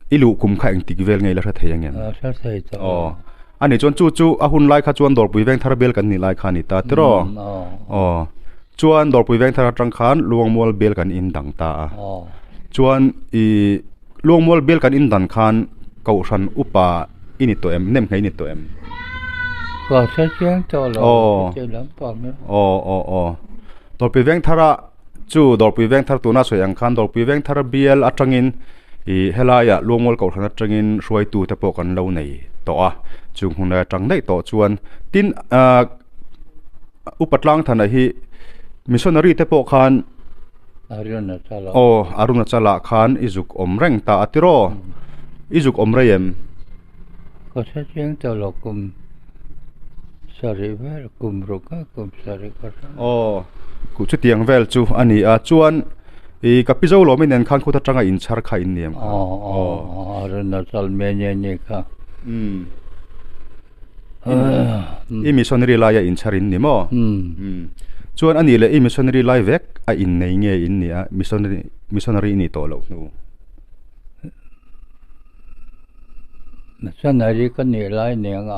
ilu kum kha eng tik vel ngei la thei angem sa thei to anh ấy chọn chu ahun lai kha chuan dor pui veng thar bel kan ni lai khan ni ta tro chuan dor pui veng thar tang khan luangmual bel kan in dang ta chuan luangmual bel kan in dan khan Kohhran upa ini to em nem ngai ni to em có sẽ chuyện cho lo chơi lắm bằng nữa dor pui veng thara chu dor pui veng thar tu na soi ang khan dor pui veng thar bel atangin helaya luangmual Kohhran atangin ruai tu te po kan lo nei to chung huna tang nei to chuan tin upatlang thana hi missionary te po khan aruna chala khan izuk omreng ta atiro izuk omrayem có sẽ chuyện cho lo kum sari vel kum roka kum sari ka ku chu tiang vel chu ani a chuan kapizo lo min en khan khuta tanga in char kha in niam aruna chal me ne ka missionary la ya in charin ni mo chuan ani le missionary lai vek a in nei nge in ni a missionary ni to lo nu missionary kan ni lai ne nga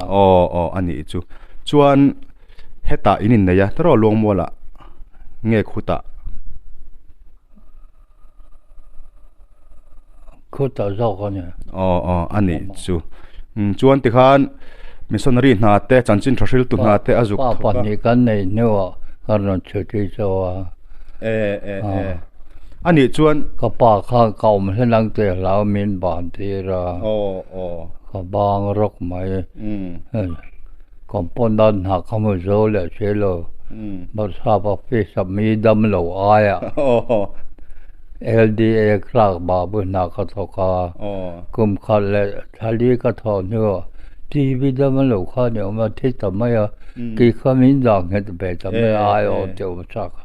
ani chu chuan heta inin ne ya tro luangmuala nge khuta zo ka ne ani chu chuan ti khan missionary na te chanchin thrashil tu na te azuk pa ni kan nei no karon chuti so ani chuan ka pa kha kaum hlenang te lau min ban ti ra ka bang rok mai component ha kamu zo le chelo ba sa pa fi sa mi dam lo aya LDA clark ba bu na ka tho ka kum khal le thali ka tho no TV dam lo kha ne ma thi ta ma ya ki kha min dang he te be ta me ai o te o cha ka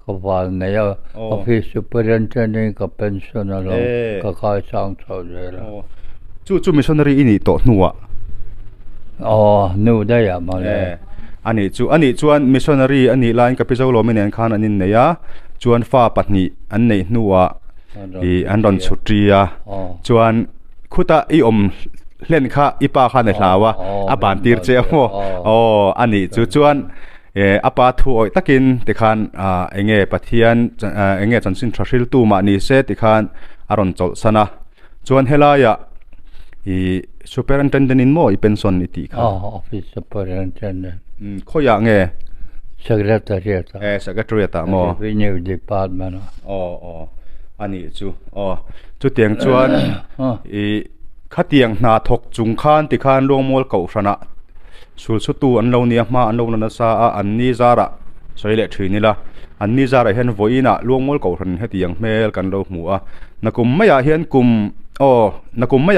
ka ba ne ya office superintendent ka pension lo ka ka sang tho le la chu missionary ini to nuwa nu da ya ma le ani chuan missionary ani line ka pizo lo min en khan anin ne ya chuan fa patni an nei nuwa an ron chutria chuan khuta om hlen kha ipa kha ne hlawa a ban tir che mo ani chuan apa thu oi takin ti khan enge pathian enge chanchin thrashil tu ma ni se ti khan aron chol sana chuan helaya superintendent in mo I pension iti kha office superintendent khoya nge secretariat mo revenue department ani chu tiang chuan khatiang na thok chung khan ti khan Luangmual Kohhrana sul su tu an lo ni ma an lo na sa an ni zara soile thini la an ni zara hen voina Luangmual Kohhran hetiang mel kan lo mu a nakum maya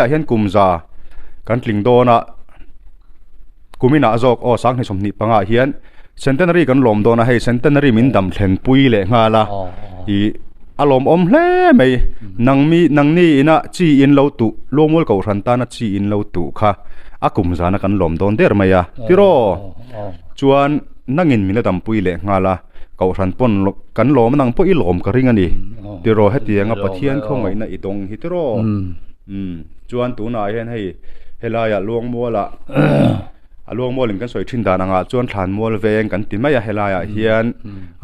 hian kum za kan tling dona kumina azok sang ni somni panga hian centenary kan lom dona hei centenary min dam thlen pui le nga la alom hle mai nang ni ina chi in lo tu Luangmual Kohhran ta na chi in lo tu kha akum zana kan lom don der maya tiro chuan nangin mina dam pui le nga la Kohhran pon kan lom nang po I lom ka ring ani tiro hetianga pathian khongai na idong hi tiro chuan tu na hian hei helaya Luangmuala Luangmual kan soi thin dan anga chuan thlan mual veng kan ti maya helaya hian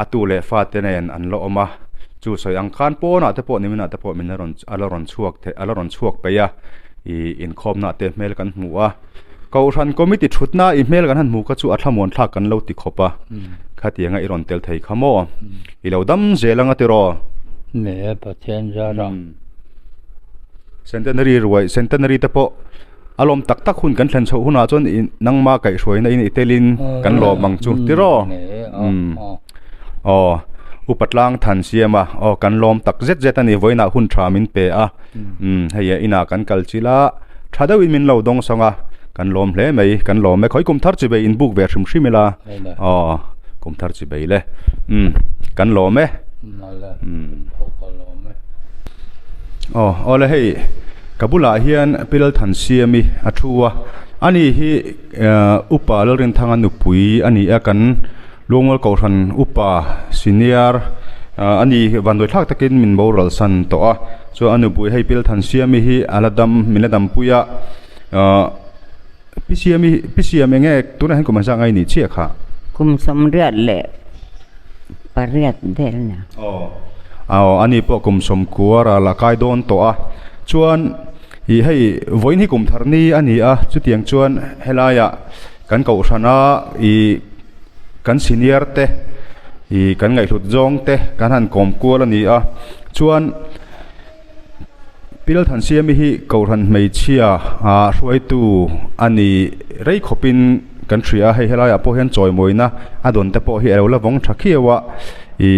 atu le fa te nen an lo oma chu soi ang khan po na te po ni mina te po min alaron chuak pe ya in khom na te mel kan hmuwa Kohhran committee thutna I mel kan han mu ka chu athlamon thla kan lo ti khopa khatianga iron tel thei khamo I lo dam zelanga tero me pathian ja ra centenary te po alom tak hun kan thlen chho huna chon nangma kai hroina in itelin kan lo mang chu tiro upatlang than siama kan lom tak zet ani voina hun tramin pe a heya ina kan kalchila thadau in min lo dong songa kan lom hle mai kan lom me khoi kumthar chibe in book ver shimila kumthar chibe le kan lom me ole hei kabula hian pilal than siami athuwa ani hi upa lalremtluanga nupui ani a kan Luangmual Kohhran upa senior ani van doi thak takin min boral san to a so anu pui hei pil than siami hi aladam minadam puya PCM nge tuna hen kuma sangai ni chia kha kum som riat le pariat del na ani po kum som kuara la kai don to a chuan hi hei voin hi kum thar ni ani a chu tiang chuan helaya kan Kohhrana I kan senior te I kan ngai thut zong te kan han kom kual ani a chuan pil than siami hi Kohhran mei chia a hruai tu ani rei khopin kan thria hei helaya po hian choi moina adon te po hi elo lavong thakhiawa I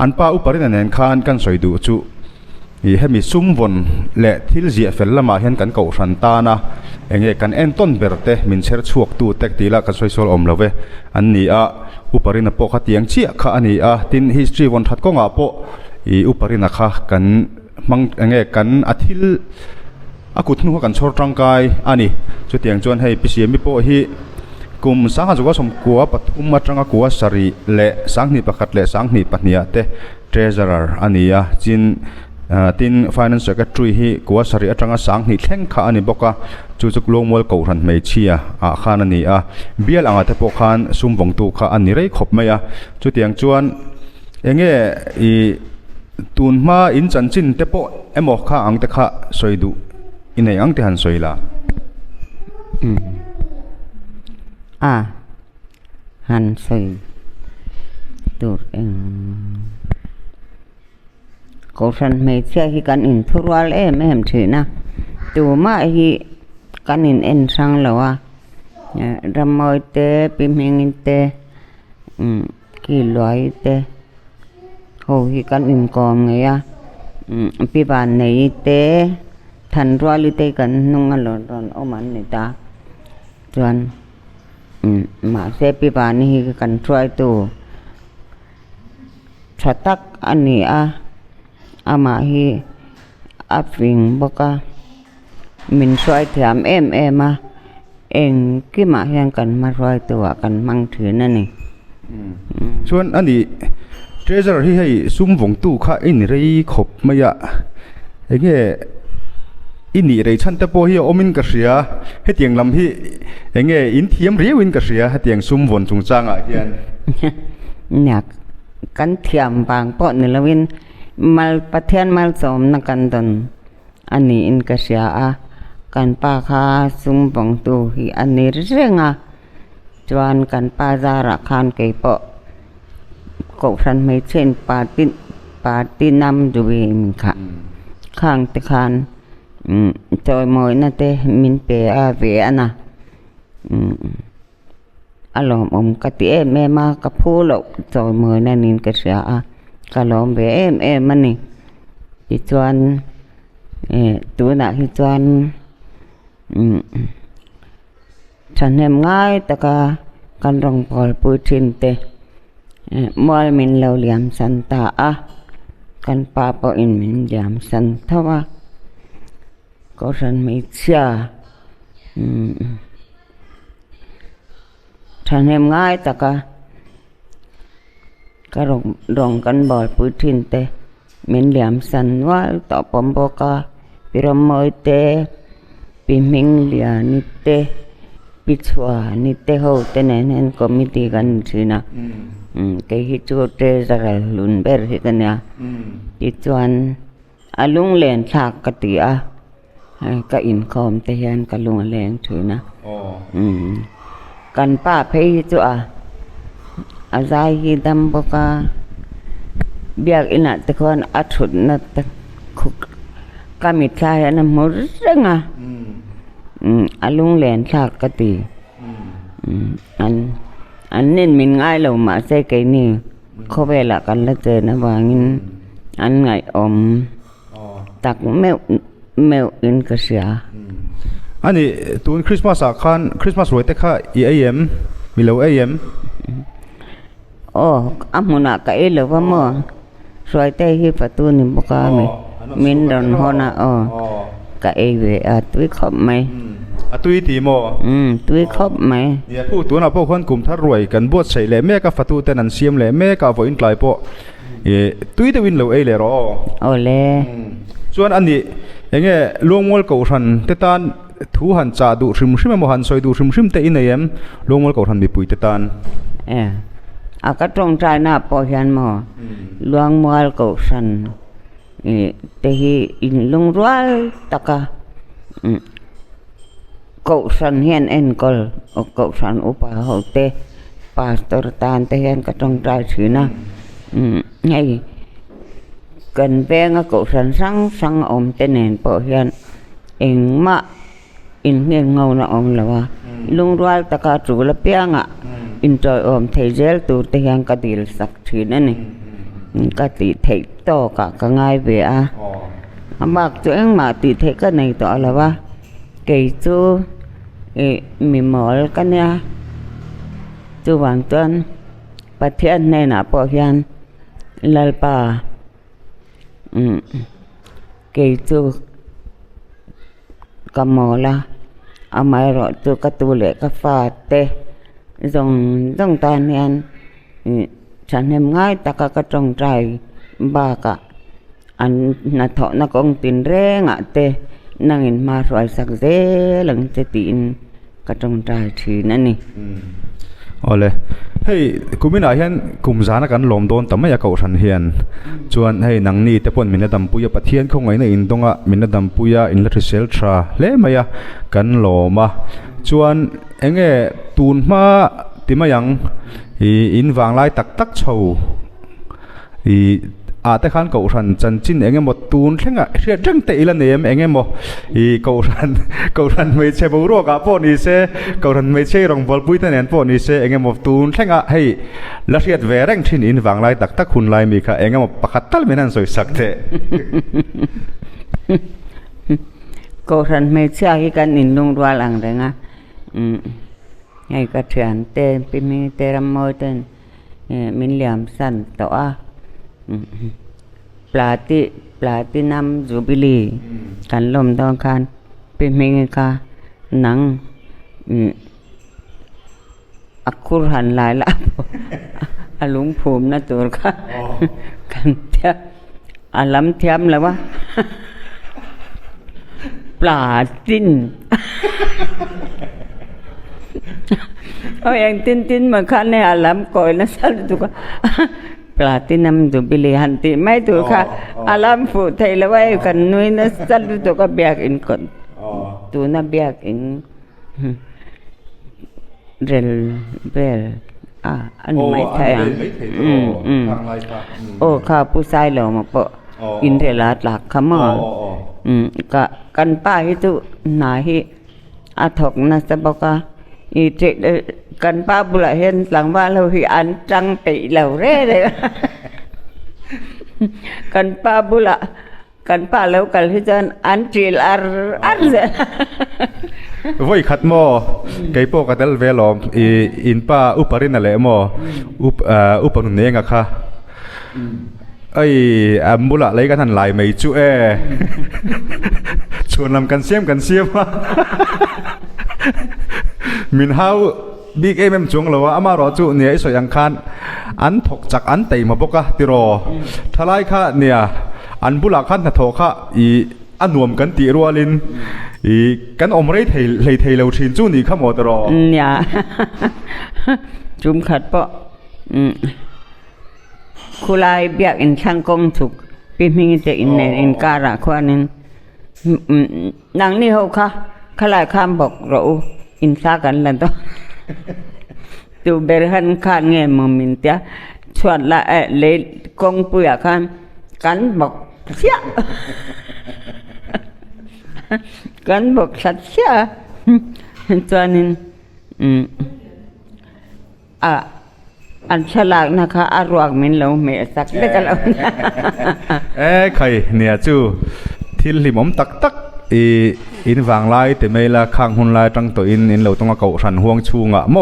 anpa uparin anen khan kan soidu chu I hemi sumvon le thil zia fel lama hian kan Kohhran ta na enge kan en ton berte min cher chuak tu tek tila kan soisol om love an ni a uparin po kha tiang chia kha ani a tin history won that ko nga po I uparin kha kan mang enge kan athil akut nu kan chor tangkai ani chu tiang chuan hei PCM po hi kum sanga juwa som kuwa pathum atanga kuwa sari le sangni pakhat le sangni pahnia te treasurer ania chin tin finance secretary hi kuwa sari atanga sangni thleng kha ani boka chuchuk Luangmual Kohhran mei chia a khan ani a bial anga te po khan sumwong tu kha ani rei khop maya chu tiang chuan enge I tunma in chanchin te po emo kha ang te kha soidu inei ang te han soila han soi tur Kohhran mei chia hi kan in thurwal em thina tu ma hi kan in en sang lawa ramoi te pimhengin te ki loi te ho hi kan in kom nge ya pi ban nei te than rwali te kan nunga lon oman ni ta chuan ma se pi ban hi kan try tu thatak ani a ama hi aping boka min soi thiam em a eng ki ma hian kan ma roi tu kan mang thrin ani chuan ani treasurer hi hei sumwong tu kha in rei khop maya enge ini rei chan te po hi omin ka ria he tiang lam hi enge in thiam riwin ka ria he tiang sumwon chung changa hian nyak kan thiam bang po ni lawin mal pathian mal som na kan don ani in ka ria a kan pa kha sumwong tu hi ani renga chuan kan pa zara khan ke po Kohhran mei chen party nam duwi min kha khang te khan choi moi na te min pe a ve ana alom ka ti em ma ka phulo choi moi na nin ka sia a ka lom ve em ani ti chuan tu na hi chuan chan hem ngai taka kan rong pol pu thin te mol min lo liam san ta a kan pa po in min liam san thawa Kohhran mei chia chan hem ngai taka ka rong kan bol pu thin te min liam san wal to pom boka piram moi te piming lia ni te pichwa ni te ho te nen committee kan thina cái hi chu te zaral lun ber hi kan ya ti chuan alung len thak ka ti a ka in khom te hian ka lung len thuna kan pa phei chu a zai hi dam boka biak ina te khon a thut na te khuk ka mi thai na mo renga alung len thak ka ti an nen min ngai lo ma se ke ni kho ve la kan la che na wangin an ngai om tak meu in ka sia ani tun Christmas a khan Christmas roi te kha am milo am amuna ka e lo wa mo roi te hi patu ni boka mi min don hona ka e ve a tui khop mai ตุยตีโมตุยครบไหมเนี่ยผู้ตัวน่ะพวกคนกลุ่มท่ารวยกันบวชใส่เลยแม่ก็ฟาตูแต่นันเสียมเลยแม่ก็วอินไกลพอตุยตะวินเหลวเลยรอโอ้เลยส่วนอันนี้อย่างเงี้ยลวงมัวเก่าทันแต่ตานทูหันจ่าดูชิมมหันซอยดูชิมแต่อินเนียมลวงมัวเก่าทันมีปุยแต่ตานอากาตรงใจน่ะพอเห็นหมอลวงมัวเก่าทันแต่ฮีอินลุงรัวตะกะเก่าทันเห็นเอ็นกอลเก่าทันอุปาเขาเตปาสตอร์ตานแต่เห็นกระตรงใจถือนะไงกันเบงก็สันสังอมเตนปอเฮียนเองมาอินเงียเงาหน้าอมละว่าลุงรัวตะกาจูละเปียงอินจอยอมเทเจลตูเตียงกะดิลสักทีนั่นนี่กะติเทโตกะง่ายเบียมากตัวเองมาติเทก็ในต่อละว่าเกยจูมีหมอกันเนี่ยจูหวังต้นประเทศในหน้าปอเฮียนลลปาเกยจูกำมอละเอาไม้รอจูกระตูเล็กกฟาเตต้องตอนนี้ฉันเห็นง่ายตะกะจงใจบากะอันนัทนักองตินเร่งเตนั่งอินมารอยสักเจหลังจะตีนกระจงใจทีนั่นนี่อ๋อเลยเฮ้ยกูไม่น่าเห็นกลุ่มสารกันลมโดนแต่ไม่อยากเก่าฉันเห็นจวนให้นังนี่แต่ปนมินดำปุยปะเทียนคงไงในอินตรงอ่ะมินดำปุยอินเลทริเซลทราเล่ไม่ยะกันลมอ่ะจวนเอ็งตูนมาที่มายังอินวางไล่ตักเฉาอาแต่ขันเก่าฉันจันจินเอ็งหมดตูนแค่เชื่อจังเตอีละเนี่ยเอ็งหมดเก่าฉันไม่ใช่บุรุษกับพวกนี้เซ่เก่าฉันไม่ใช่รองบอลปุ้ยแต่เนี่ยพวกนี้เซ่เอ็งหมดตูนแค่ให้ละเอียดเวรงชินอินวางไล่ตักคุณไล่มีค่ะเอ็งหมดปะขัดตัลไม่นั่นสวยสักเถอะเก่าฉันไม่ใช่กันอินลงรัวหลังเลยนะให้กระเทือนเต้นไปมีเตรมอยเต้นมินเหลี่ยมสั้นแต่ว่าปลาตินำจูบิลีกันลมตองคันเป็นเมงกาหนังอักขุรหันหลายละอาลุงภูมินะตัวค่ะกันเทียอาล้ำเทียมแล้ววะปลาตินเอาอย่างตินมาคันในอาล้ำก่อยนะสัตว์ตัวก็ปลาตินำดูบิลีหันติไม่ตัวค่ะอาล้ำฟูไทยแล้วไว้กันนุ้ยนะสัตว์ตัวก็เบียกอินก่อนตัวน่ะเบียกอินเรลอันไม่ใช่โอ้ข้าผู้ชายเหล่ามาเปาะอินเทลาดหลักขมอกะกันป้าฮิตุนาฮิอาถกนะสะบอกะอีเจกันป้าบุละเห็นหลังว่าเราฮิอันจังติเหล่าเร่เลยกันป้าบุละกันป้าแล้วกันที่จะอันจีลอันเสว่าอีกขัดโมไก่โปกัดเวลอมอินป้าอุปรินอะไรโมอุปนุนเองอะค่ะไอ้บุละอะไรกันทันหลายไม่จุชวนนำกันเสียมมินฮาวบิ๊กเอ็มจงเลยว่าอามารอจุเนี่ยสวยยังคันอันถกจากอันเตยมาปกะติรอทลายค่ะเนี่ยอันบุละคันถ้าถกค่ะอันรวมกันตีรัวลินกันอมไรเทเลวชินจูนี่ข้ามอตรอเนี่ยจุ่มขัดปะคุลายเบียกอินช่างกงถูกพิมิงเตอินเนอินการะควานินนางนี่เขาค่ะขลายข้ามบอกเราอินซากันแล้วตูเบรหันข้านเงี้ยมุมินเตียชวนละเลกงปุยกันกันบอกเสียกันบอกสัตเสียตัวนี้อันฉลากนะคะอารวกมินเราเมสักได้กันแล้วใครเนี่ยจูที่ลิมอมตักอินวางไล่แต่ไม่ละข้างหุ่นไล่ตั้งตัวอินเราต้องมาเกาชันห่วงชูงะโม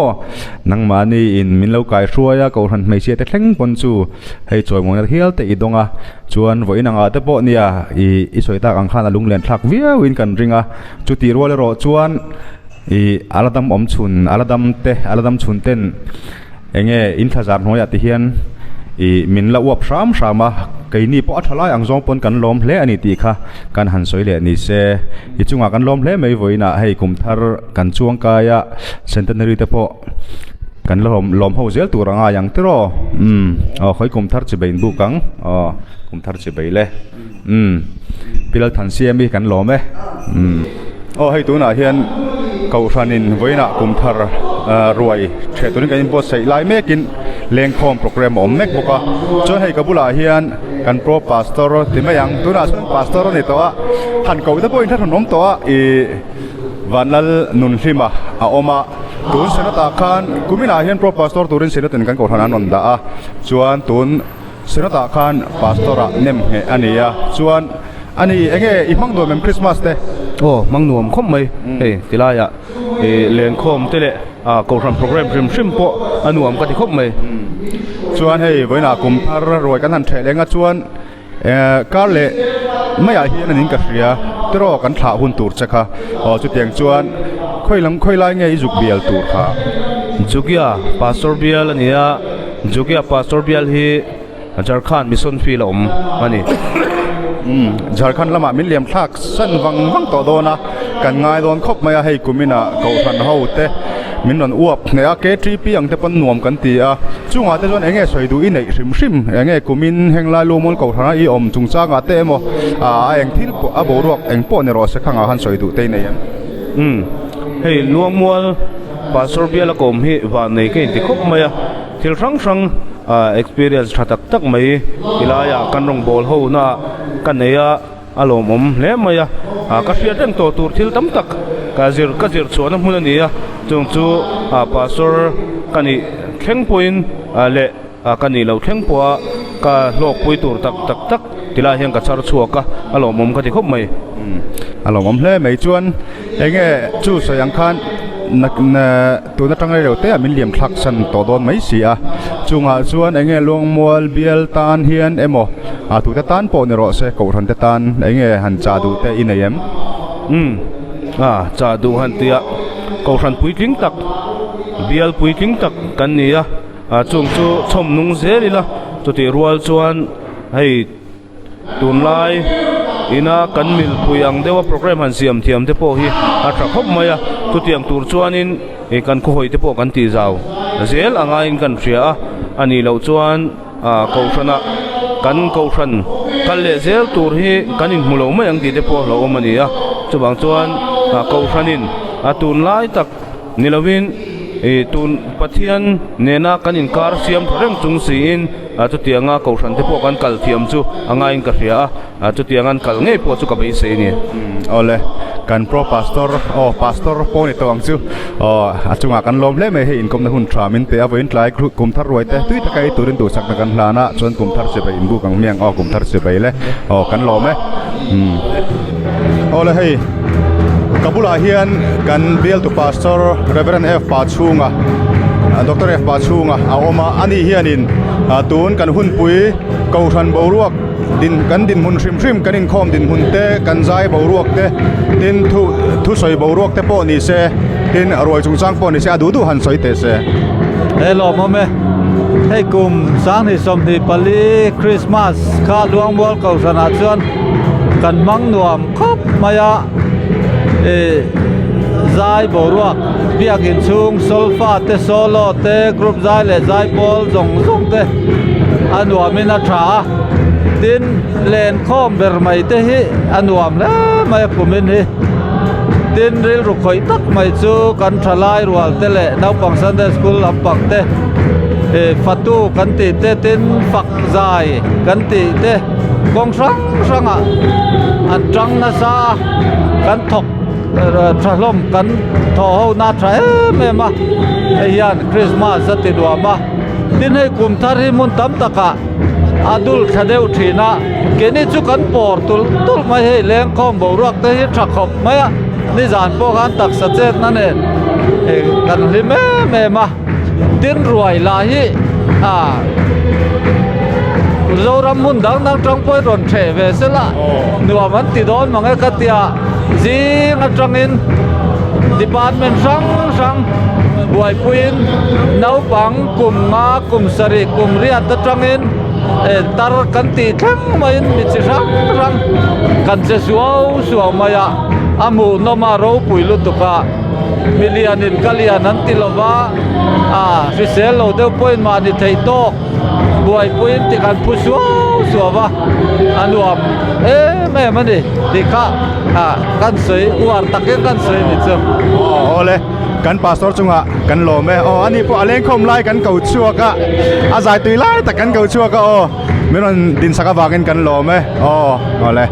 นังมานี่อินมินเราไก่ช่วยเกาชันไม่เชื่อแต่เล่งปนจูให้จอยมองเฮียลแต่อีดงอ่ะชวนไว้นังอาแต่ปอเนี่ยอีสวยตาอังคารลุงเลียนทักเวียวินกันริงอ่ะจุดตีรัวเลยรอชวน aladam chun aladam te aladam chun ten enge in thazar hnoya ti hian min la uap sham shama keini po athalai angjong pon kan lom hle ani ti kha kan han soi le ni se I chunga kan lom hle mei voina hei kumthar kan chuang kaya centenary te po kan lom ho zel turanga yang tro khoi kumthar chi bein bu kang kumthar chi beile pilal than siami kan lom e hei tuna hian Kohhranin voina kumthar ruai thetunin kan bo sei lai mekin leng khom program om mek boka chon hei kabula hian kan pro pastor timayang tuna sun pastor ni to han ko da point than nom to vanal nun hlima a oma tun senata khan kumina hian pro pastor turin senaten kan Kohhran on da chuan tun senata khan pastora nem he ania chuan ani enge imang do mem Christmas te mang nuam khom mai tilaya leng khom tele Kohhran program shim po anuam ka ti khom mai chuan hei voina kumthar roi kan han thelenga chuan kar le maya hian anin ka hria tro kan thla hun tur chakha chu tiang chuan khoi lai nge juk bial tur kha jukia pastor bial ania jukia pastor bial hi Jharkhand mission fi la ani Jharkhand lama min liam thak san wang to dona kan ngai don khop maya hei kumina Kohhran ho te min non uap ne a ke tri pi ang te pon nuam kan ti a chunga te jon enge soi du i nei hrim enge kumin henglai lumon Kohhran I om chungcha nga te mo eng thil po a boruak eng po ne ro se khanga han soi du te nei hei Luangmual pastor biala kom hi wa nei ke ti khop maya thil rang experience thatak tak mai ilaya kan rong bol ho na kan neya alom hle maya ka fiat ang to tur thil tam tak ka zir chuan hmun ania chung chu pastor kani thleng point le kani lo thleng po ka lok pui tur tak tila hian ka char chuaka alom ka ti khop mai alom hle mai chuan enge chu soyang khan tu na tang reu te min liam thak san to don mai sia chunga chuan enge Luangmual bial tan hian emo tu te tan po ne ro se Kohhran te tan enge han cha du te inayem cha du han tia Kohhran pui tling tak bial pui tling tak kan nia chung chu chom nung zelila chu ti rual chuan hei tun lai ina kan mil puyang dewa program han siam thiam te po hi atra khop maya tu tiang tur chuanin kan khoi te po kan ti zau zel anga in kan ria ani lo chuan Kohhrana kan Kohhran kan le zel tur hi kan in mulo mai ang ti te po lo omania chubang chuan Kohhranin atun lai tak nilovin tun pathian nena kan in kar siam reng chung si in chu tianga Kohhran te po kan kal thiam chu anga in ka ria chu tiangan kal ngei po chu ka bei se ni ole kan pro pastor po ni to ang chu achunga kan lom le me he inkom na hun tramin te avoin tlai kumthar roi te tui takai turin tu sak na kan hlana chon kumthar se bei inbu kang miang kumthar se bei le kan lom e ole hei kabula hian kan bial tu pastor Reverend F Pachunga Dr. F Pachunga oma ani hianin tun kan hun pui Kohhran boruak din kan din hun hrim kanin khom din hun te kan zai boruak te tin thu soi boruak te po ni se tin roi chungchang po ni se adu han soi te se hello mame hei kum sang ni som ni pali Christmas kha Luangmual Kohhran a chuan kan mang nuam khop maya zai boruak biakin chung solfa te solo te group zai le zai bol zong te anuamin a tha tin len khom ber mai te hi anuam la mai kumin hi tin ril ru khoi tak mai chu kan thalai rual te le nau pang Sunday school lampang te fatu kan ti te tin fak zai kan ti te kong sang an trăng na sa kan thok thalom kan tho ho na thai me ma hian Christmas ati duama tin hei kumthar hi mun tam taka adul khadeu thina keni chu kan por tul mai hei leng khom boruak te hi thakop maya ni zan po kan tak sa chet na ne kan hi me ma tin ruai la hi zoram mun dang tang poi ron the ve sela nuam an ti don mangai katia zing atangin department sang buai puin nau pang kum nga kum sari kum riat ta trangin tar kan ti thang main mi chi rang kan se suau maya amu no ma ro puilu tuka milian in kalian an tilova fi selo de point ma ni thei to buai puin ti kan pu suwa anuam me mani dikha kan sei war takin kan sei ni chum ole kan pastor chunga kan Lawmna ani po aleng khom lai kan kau chuaka a zai tui lai ta kan kau chuaka meron din saka wangin kan Lawmna ole